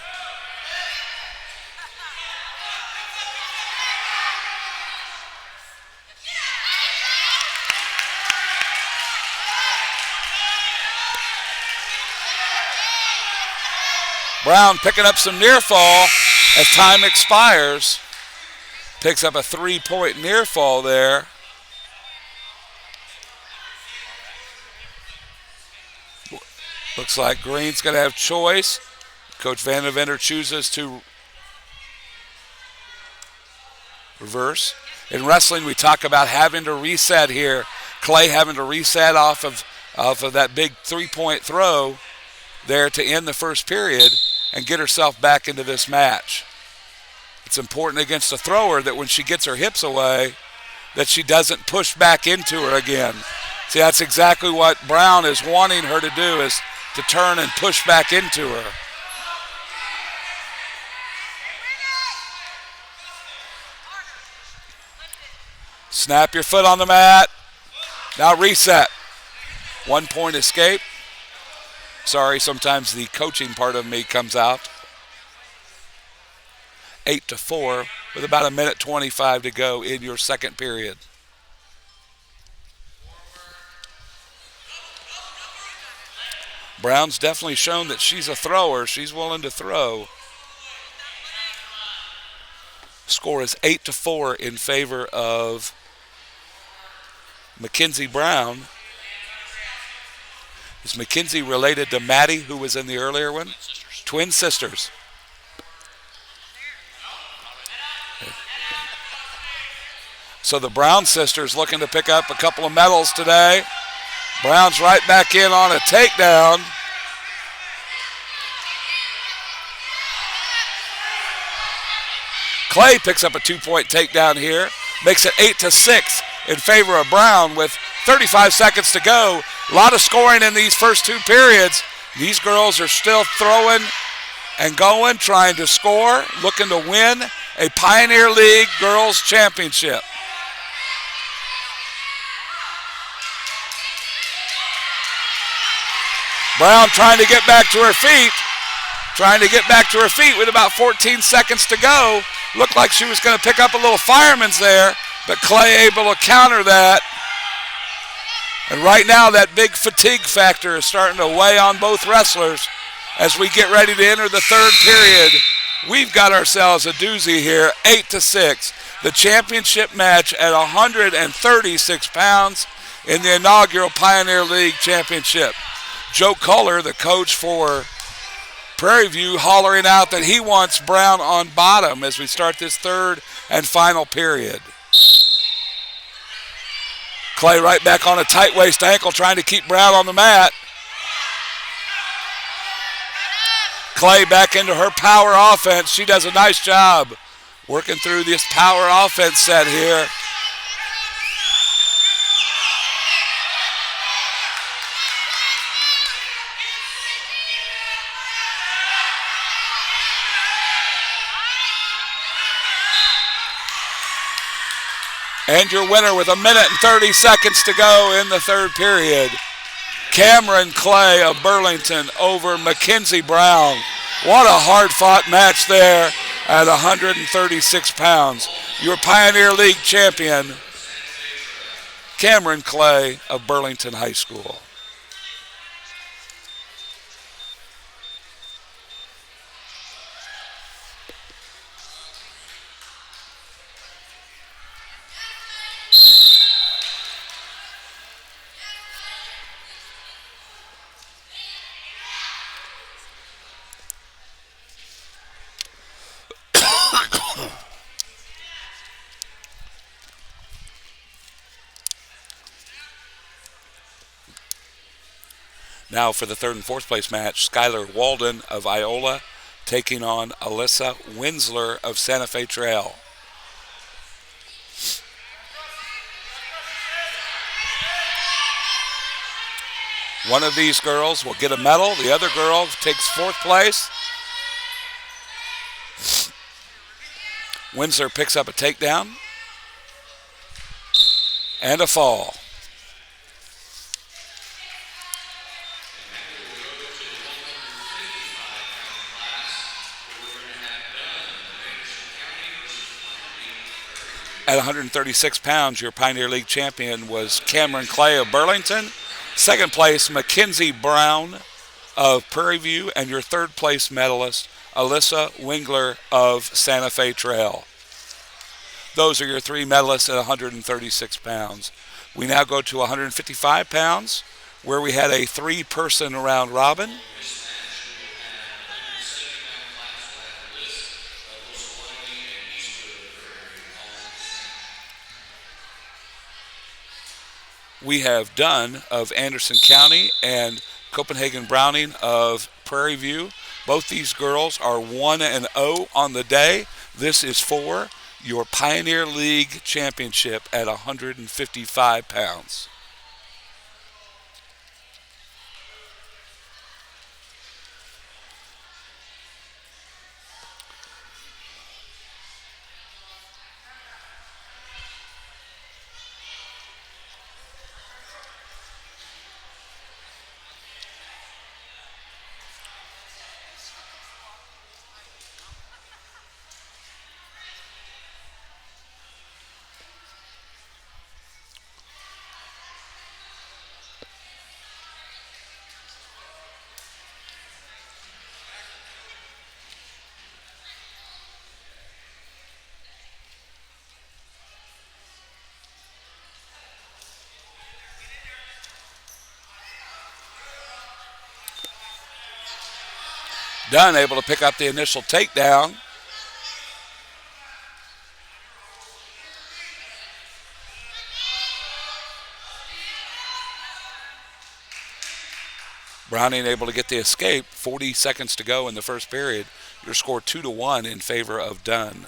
Brown picking up some near fall as time expires. Picks up a 3-point near fall there. Looks like Green's going to have choice. Coach Van Deventer chooses to reverse. In wrestling, we talk about having to reset here. Clay having to reset off of that big 3-point throw there to end the first period and get herself back into this match. It's important against a thrower that when she gets her hips away, that she doesn't push back into her again. See, that's exactly what Brown is wanting her to do, is to turn and push back into her. Snap your foot on the mat. Now reset. 1-point escape. Sorry, sometimes the coaching part of me comes out. 8-4 with about 1:25 to go in your second period. Brown's definitely shown that she's a thrower. She's willing to throw. Score is 8-4 in favor of Mackenzie Brown. Is Mackenzie related to Maddie, who was in the earlier one? Twin sisters. So the Brown sisters looking to pick up a couple of medals today. Brown's right back in on a takedown. Clay picks up a 2-point takedown here. Makes it 8-6 in favor of Brown with 35 seconds to go. A lot of scoring in these first two periods. These girls are still throwing and going, trying to score, looking to win a Pioneer League Girls Championship. Brown trying to get back to her feet. With about 14 seconds to go. Looked like she was going to pick up a little fireman's there, but Clay able to counter that. And right now that big fatigue factor is starting to weigh on both wrestlers as we get ready to enter the third period. We've got ourselves a doozy here, 8-6. The championship match at 136 pounds in the inaugural Pioneer League Championship. Joe Culler, the coach for Prairie View, hollering out that he wants Brown on bottom as we start this third and final period. Clay right back on a tight waist ankle trying to keep Brown on the mat. Clay back into her power offense. She does a nice job working through this power offense set here. And your winner with 1:30 to go in the third period. Cameron Clay of Burlington over Mackenzie Brown. What a hard-fought match there at 136 pounds. Your Pioneer League champion, Cameron Clay of Burlington High School. Now for the third and fourth place match, Skylar Walden of Iola taking on Alyssa Winsler of Santa Fe Trail. One of these girls will get a medal. The other girl takes fourth place. Winsler picks up a takedown and a fall. At 136 pounds, your Pioneer League champion was Cameron Clay of Burlington. Second place, Mackenzie Brown of Prairie View and your third place medalist, Alyssa Wingler of Santa Fe Trail. Those are your three medalists at 136 pounds. We now go to 155 pounds, where we had a three-person round robin. We have Dunn of Anderson County and Copenhagen Browning of Prairie View. Both these girls are 1-0 on the day. This is for your Pioneer League Championship at 155 pounds. Dunn able to pick up the initial takedown. Browning able to get the escape. 40 seconds to go in the first period. Your score 2-1 in favor of Dunn.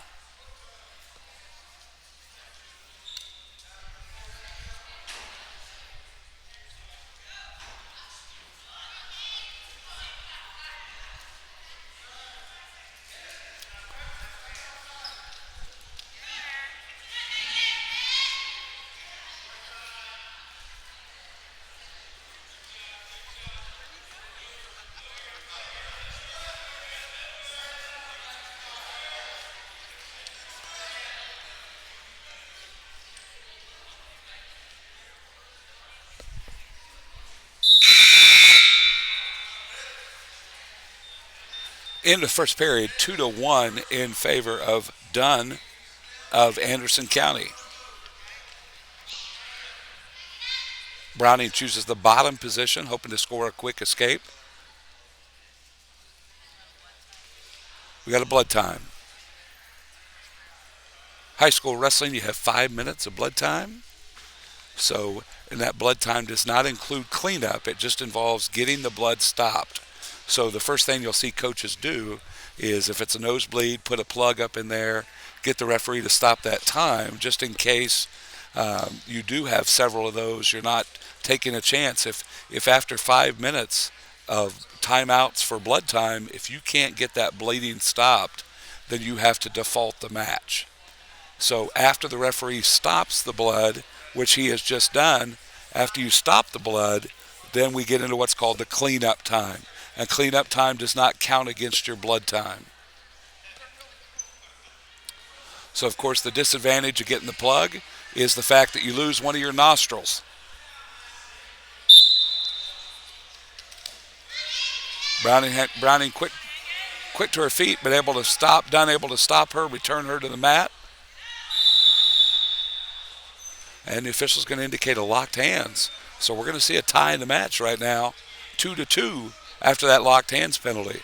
In the first period, 2-1 in favor of Dunn of Anderson County. Browning chooses the bottom position, hoping to score a quick escape. We got a blood time. High school wrestling, you have 5 minutes of blood time. So, and that blood time does not include cleanup. It just involves getting the blood stopped. So the first thing you'll see coaches do is if it's a nosebleed, put a plug up in there, get the referee to stop that time just in case you do have several of those. You're not taking a chance. If after 5 minutes of timeouts for blood time, if you can't get that bleeding stopped, then you have to default the match. So after the referee stops the blood, which he has just done, after you stop the blood, then we get into what's called the cleanup time. And cleanup time does not count against your blood time. So, of course, the disadvantage of getting the plug is the fact that you lose one of your nostrils. Browning quick to her feet, but able to stop. Dunn able to stop her, return her to the mat. And the official's going to indicate a locked hands. So we're going to see a tie in the match right now, 2-2 after that locked hands penalty.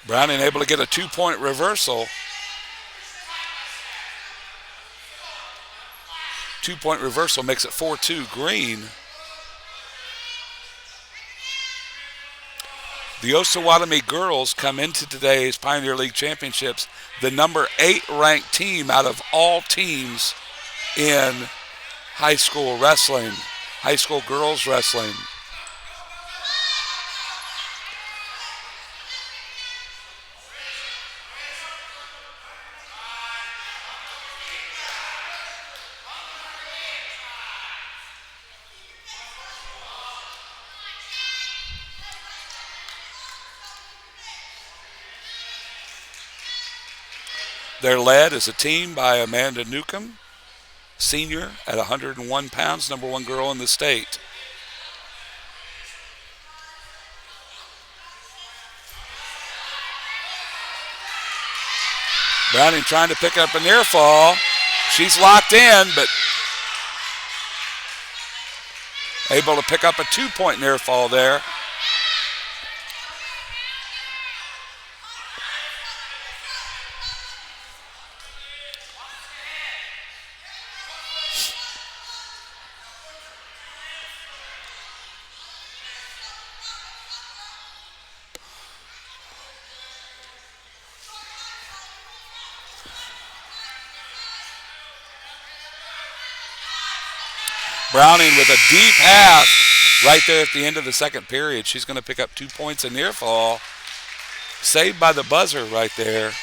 Browning able to get a 2-point reversal. 2-point reversal makes it 4-2 green. The Osawatomie girls come into today's Pioneer League Championships the number 8 ranked team out of all teams in high school wrestling, high school girls wrestling. They're led as a team by Amanda Newcomb, senior at 101 pounds, number one girl in the state. Browning trying to pick up a near fall. She's locked in, but able to pick up a 2-point near fall there. Browning with a deep half right there at the end of the second period. She's going to pick up 2 points in near fall. Saved by the buzzer right there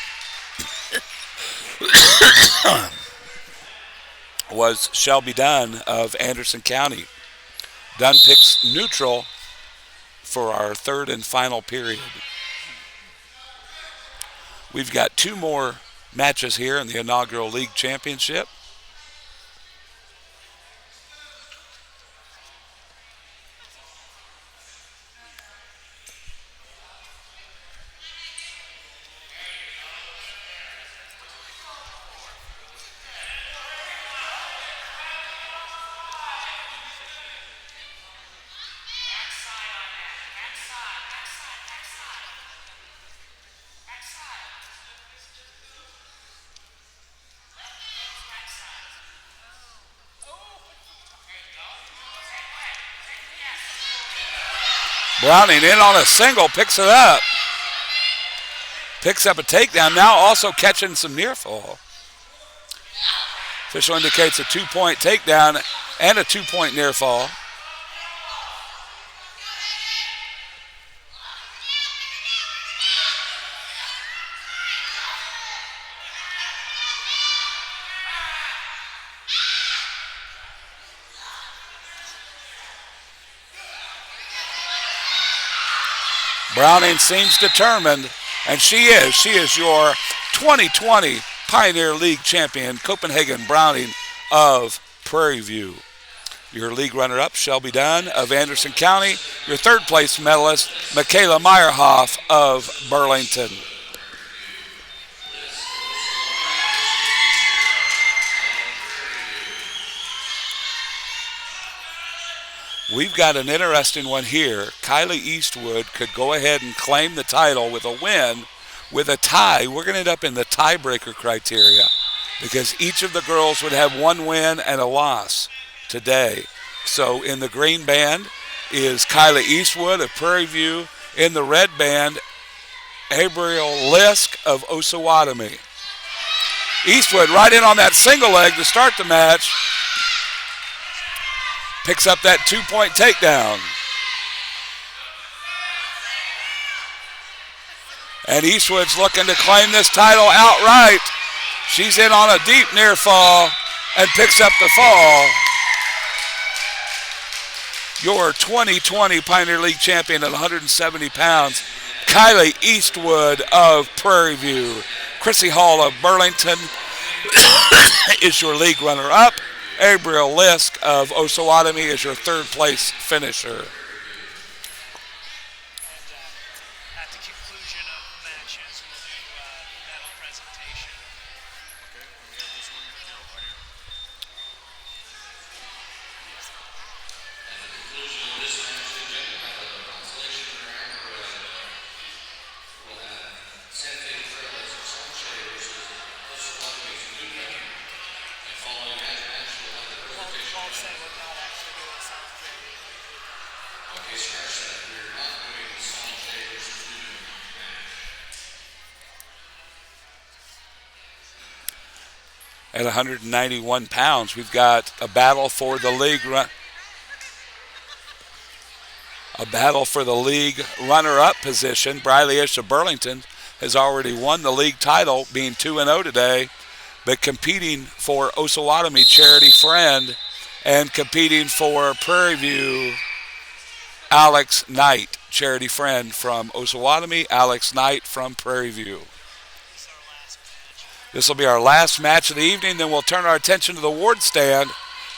was Shelby Dunn of Anderson County. Dunn picks neutral for our third and final period. We've got 2 more matches here in the inaugural league championship. Browning in on a single, picks it up. Picks up a takedown, now also catching some near fall. Official indicates a 2-point takedown and a 2-point near fall. Browning seems determined, and she is. She is your 2020 Pioneer League champion, Copenhagen Browning of Prairie View. Your league runner-up, Shelby Dunn of Anderson County. Your third-place medalist, Michaela Meyerhoff of Burlington. We've got an interesting one here. Kylie Eastwood could go ahead and claim the title with a win. With a tie, we're going to end up in the tiebreaker criteria because each of the girls would have 1 win and a loss today. So in the green band is Kylie Eastwood of Prairie View. In the red band, Gabriel Lisk of Osawatomie. Eastwood right in on that single leg to start the match. Picks up that 2-point takedown. And Eastwood's looking to claim this title outright. She's in on a deep near fall and picks up the fall. Your 2020 Pioneer League champion at 170 pounds, Kylie Eastwood of Prairie View. Chrissy Hall of Burlington is your league runner-up. Gabriel Lisk of Osawatomie is your third-place finisher. At the conclusion of matches, we'll do medal presentation. Okay, we have this one now, right here. Paul said we're not actually doing South Jersey. Okay, scratch that. We're not doing Sanjay versus Newton match. At 191 pounds, we've got a battle for the league runner-up position. Briley Ish of Burlington has already won the league title, being 2-0 today, but competing for Osawatomie Charity Friend and competing for Prairie View, Alex Knight, Charity Friend from Osawatomie, Alex Knight from Prairie View. This is our last match. This will be our last match of the evening. Then we'll turn our attention to the ward stand,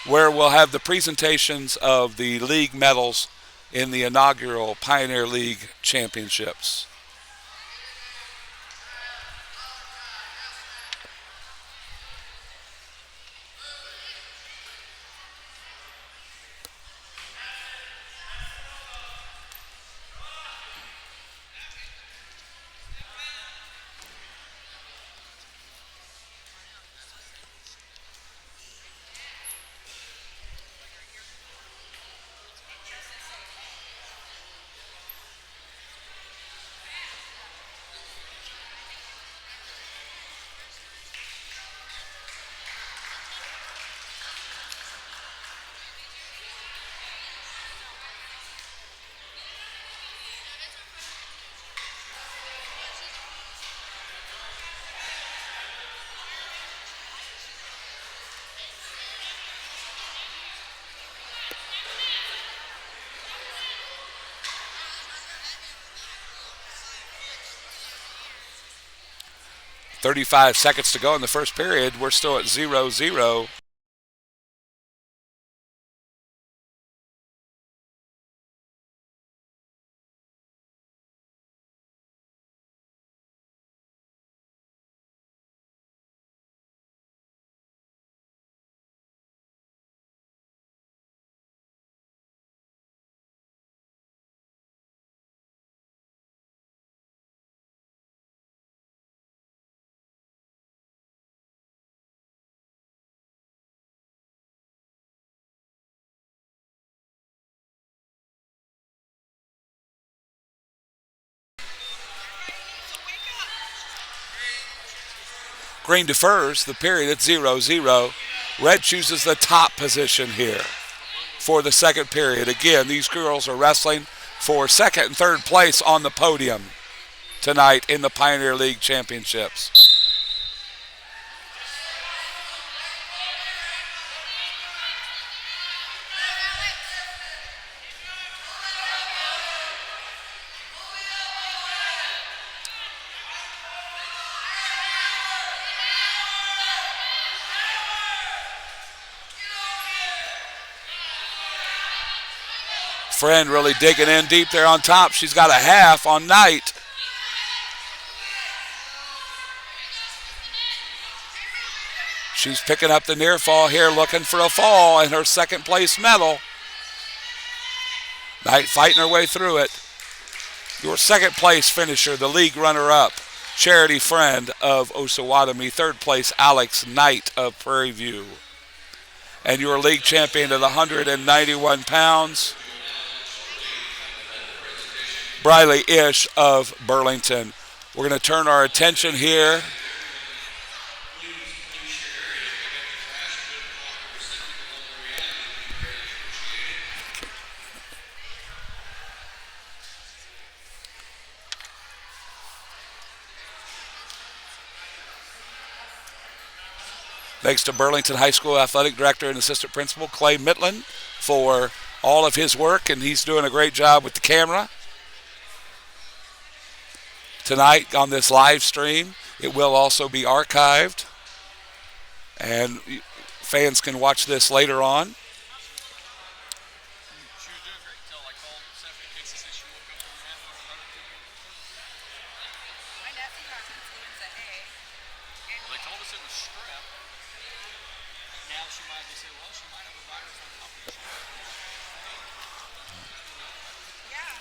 where we'll have the presentations of the league medals in the inaugural Pioneer League Championships. "35 seconds to go in the first period. We're still at 0-0. Green defers the period at 0-0. Red chooses the top position here for the second period. Again, these girls are wrestling for second and third place on the podium tonight in the Pioneer League Championships. Friend really digging in deep there on top. She's got a half on Knight. She's picking up the near fall here, looking for a fall and her second place medal. Knight fighting her way through it. Your second place finisher, the league runner-up, Charity Friend of Osawatomie. Third place, Alex Knight of Prairie View. And your league champion at 191 pounds, Briley Ish of Burlington. We're going to turn our attention here thanks to Burlington High School Athletic Director and Assistant Principal Clay Mitland for all of his work, and he's doing a great job with the camera. Tonight on this live stream, it will also be archived, and fans can watch this later on. She was doing great until I called Stephanie Casey, said she woke up from that one and My nephew got influenza A. well, they told us it was strep. Now she might just say, well, she might have a virus on top of it. Yeah.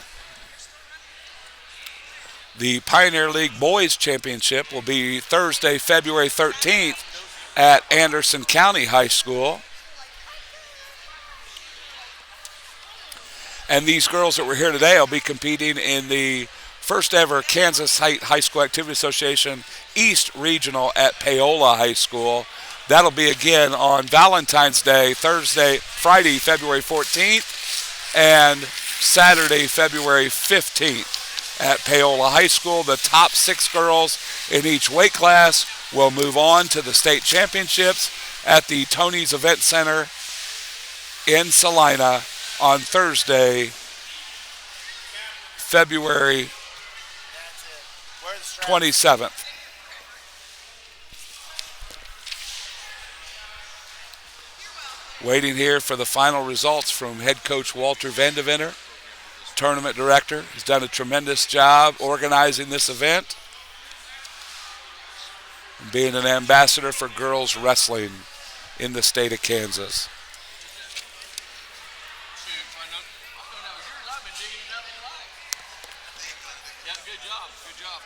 The Pioneer League Boys Championship will be Thursday, February 13th at Anderson County High School. And these girls that were here today will be competing in the first ever Kansas High School Activity Association East Regional at Paola High School. That'll be again on Valentine's Day, Friday, February 14th, and Saturday, February 15th. At Paola High School. The top 6 girls in each weight class will move on to the state championships at the Tony's Event Center in Salina on Thursday, February 27th. Waiting here for the final results from head coach Walter Vandeventer, tournament director. He's done a tremendous job organizing this event and being an ambassador for girls wrestling in the state of Kansas. Yeah, good job. Good job.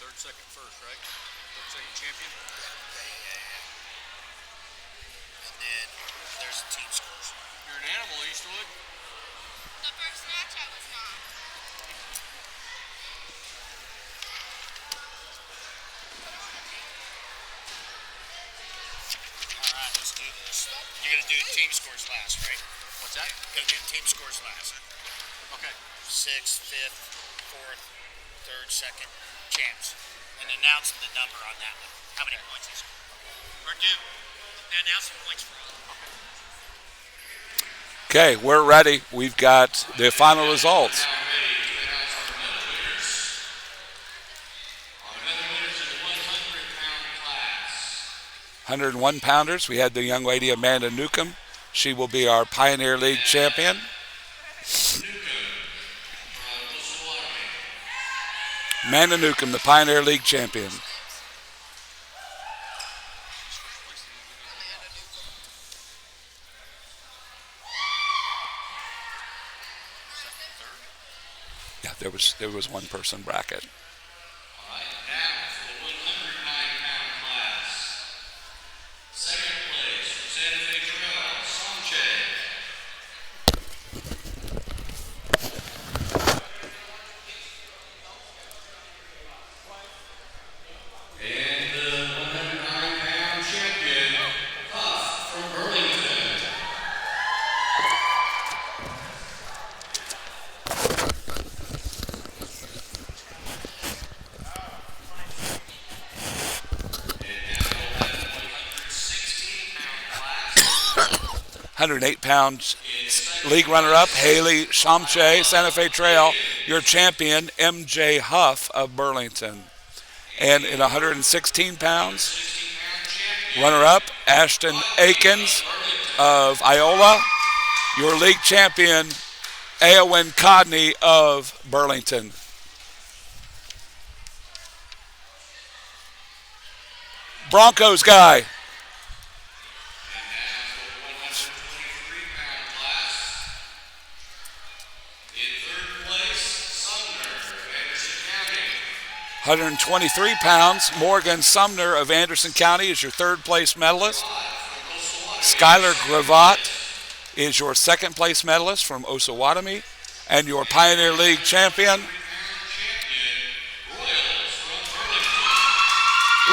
Third, second, first, right? Third, second champion. And then there's the team scores. You're an animal, Eastwood. The first match I was not. All right, let's do this. You're gonna do team scores last, right? What's that? Gonna do team scores last. Okay. 6th, 5th, 4th, 3rd, 2nd, champs, and announce the number on that one. How many points he scored? Or announce the points for all. Okay, we're ready. We've got the final results. 101 pounders. We had the young lady Amanda Newcomb. She will be our Pioneer League champion. Amanda Newcomb, the Pioneer League champion. Yeah, there was one person bracket. All right, now for the 109-pound class. Second place from Santa Fe Trail, Sanchez. And the 109-pound champion, Huff from Burlington. And now we'll have the 116-pound class. 108 pounds league runner-up, Haley Shamche, Santa Fe Trail. Your champion, MJ Huff of Burlington. And in 116 pounds, runner-up, Ashton Akins of Iola. Your league champion, Eowyn Codney of Burlington. Broncos guy. And now for the 123-pound class. In third place, Sumner of Anderson County. 123 pounds, Morgan Sumner of Anderson County is your third place medalist. Skylar Gravatt is your second place medalist from Osawatomie. And your Pioneer League champion,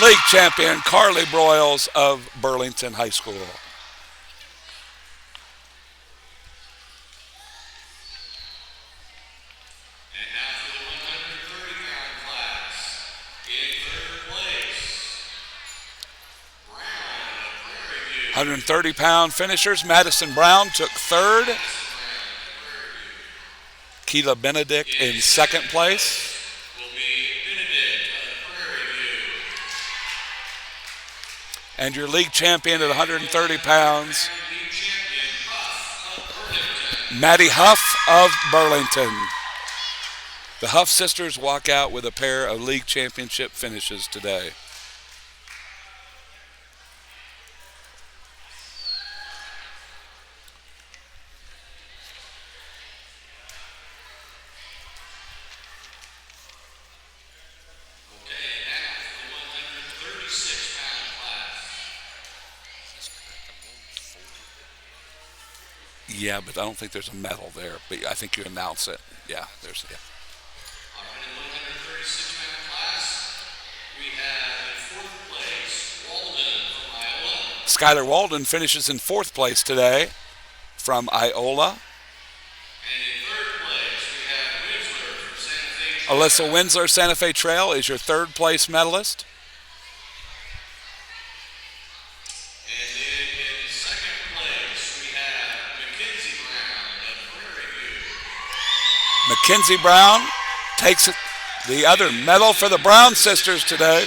league champion Carly Broyles of Burlington High School. And now for the 130-pound class. In third place, Brown of Prairie View. 130-pound finishers, Madison Brown took third. Keela Benedict in second place. Will be Benedict of Prairie View. And your league champion at 130 pounds, League champion Huff of Burlington. Maddie Huff of Burlington. The Huff sisters walk out with a pair of league championship finishes today. Okay, now for the 136-pound class. Yeah, but I don't think there's a medal there. But I think you announce it. Yeah, there's. Yeah. All right, in the 136-pound class, we have in fourth place, Walden from Iowa. Skylar Walden finishes in fourth place today from Iola. And in third place, we have Winsler from Santa Fe Trail. Alyssa Winsler, Santa Fe Trail, is your third place medalist. Mackenzie Brown takes the other medal for the Brown sisters today.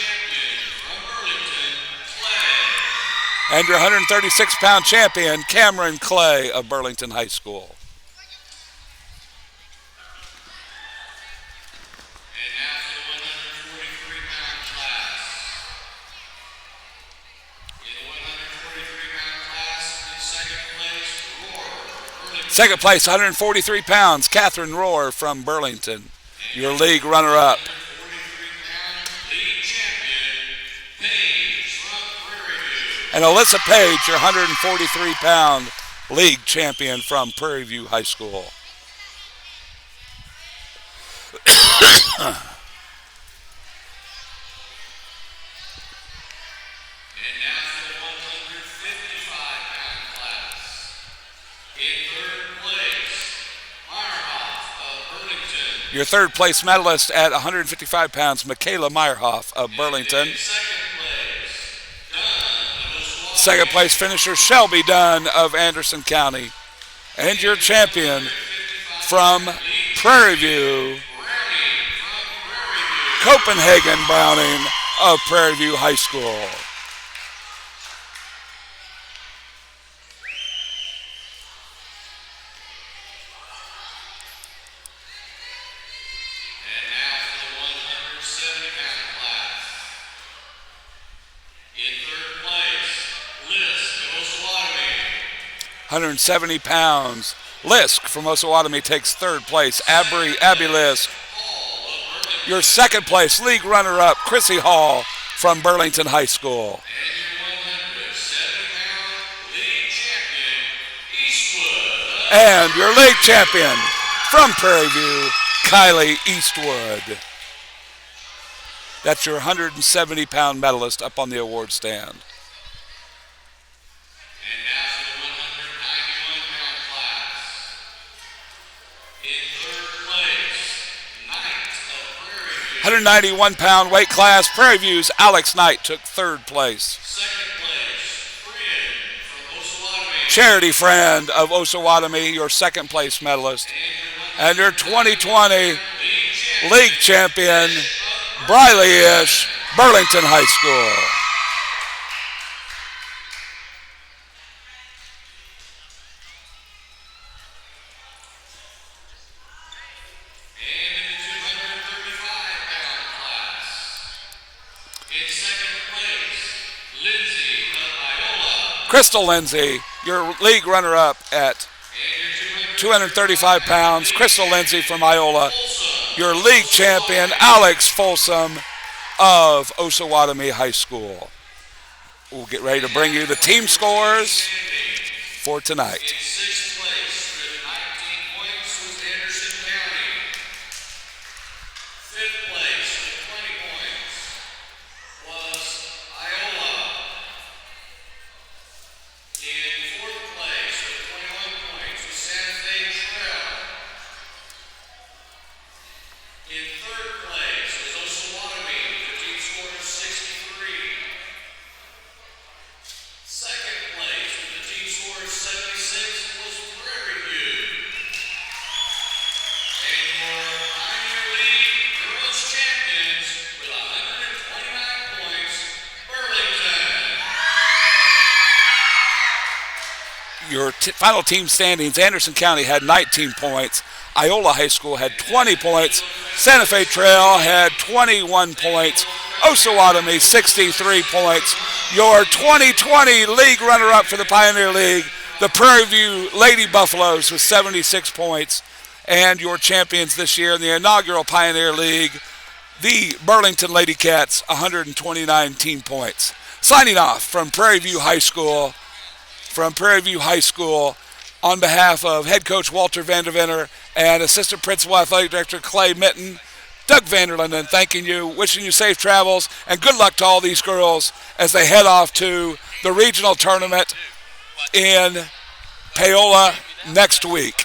And your 136-pound champion, Cameron Clay of Burlington High School. And now for the 143-pound class. In the 143-pound class, in second place, Roar. Second place, 143 pounds, Catherine Rohr from Burlington, your league runner-up. 143-pound league champion, Paige from Prairie View. And Alyssa Page, your 143-pound league champion from Prairie View High School. And now for the 155-pound class. In third place, Meyerhoff of Burlington. Your third place medalist at 155 pounds, Michaela Meyerhoff of Burlington. In second place, Dunn of Osawatomie. Second place finisher, Shelby Dunn of Anderson County. And your champion from Prairie View, Copenhagen Browning of Prairie View High School. And now for the 170-pound class. In third place, Lisk of Osawatomie. 170 pounds. Lisk from Osawatomie takes third place. Abby Lisk. Your second place league runner-up, Chrissy Hall from Burlington High School. And your 170-pound league champion, Eastwood. And your league champion from Prairie View, Kylie Eastwood. That's your 170-pound medalist up on the award stand. And now for the 191-pound class. In third place, Knight of Prairie View. 191-pound weight class, Prairie View's Alex Knight took third place. Second place, Friend from Osawatomie. Charity Friend of Osawatomie, your second place medalist. And your 2020 league champion, Briley Ish, Burlington High School. And in the 235-pound class, in second place, Lindsay of Iola. Crystal Lindsay, your league runner-up at 235 pounds. Crystal Lindsay from Iola. Your league champion, Alex Folsom of Osawatomie High School. We'll get ready to bring you the team scores for tonight. In sixth place with 19 points was Anderson County. Fifth place with 20 points was Iola. In fourth place with 21 points was Santa Fe Trail. In third place was Osawatomie with a team score of 63. Second place with a team score of 76 was Prairie View. And your Pioneer League Girls Champions with 129 points, Burlington. Your final team standings, Anderson County had 19 points. Iola High School had 20 points. Santa Fe Trail had 21 points. Osawatomie, 63 points. Your 2020 league runner-up for the Pioneer League, the Prairie View Lady Buffaloes with 76 points. And your champions this year in the inaugural Pioneer League, the Burlington Lady Cats, 129 team points. Signing off from Prairie View High School, on behalf of head coach Walter Vandervenner and assistant principal athletic director Clay Mitten, Doug Vanderlinden, thanking you, wishing you safe travels, and good luck to all these girls as they head off to the regional tournament in Paola next week.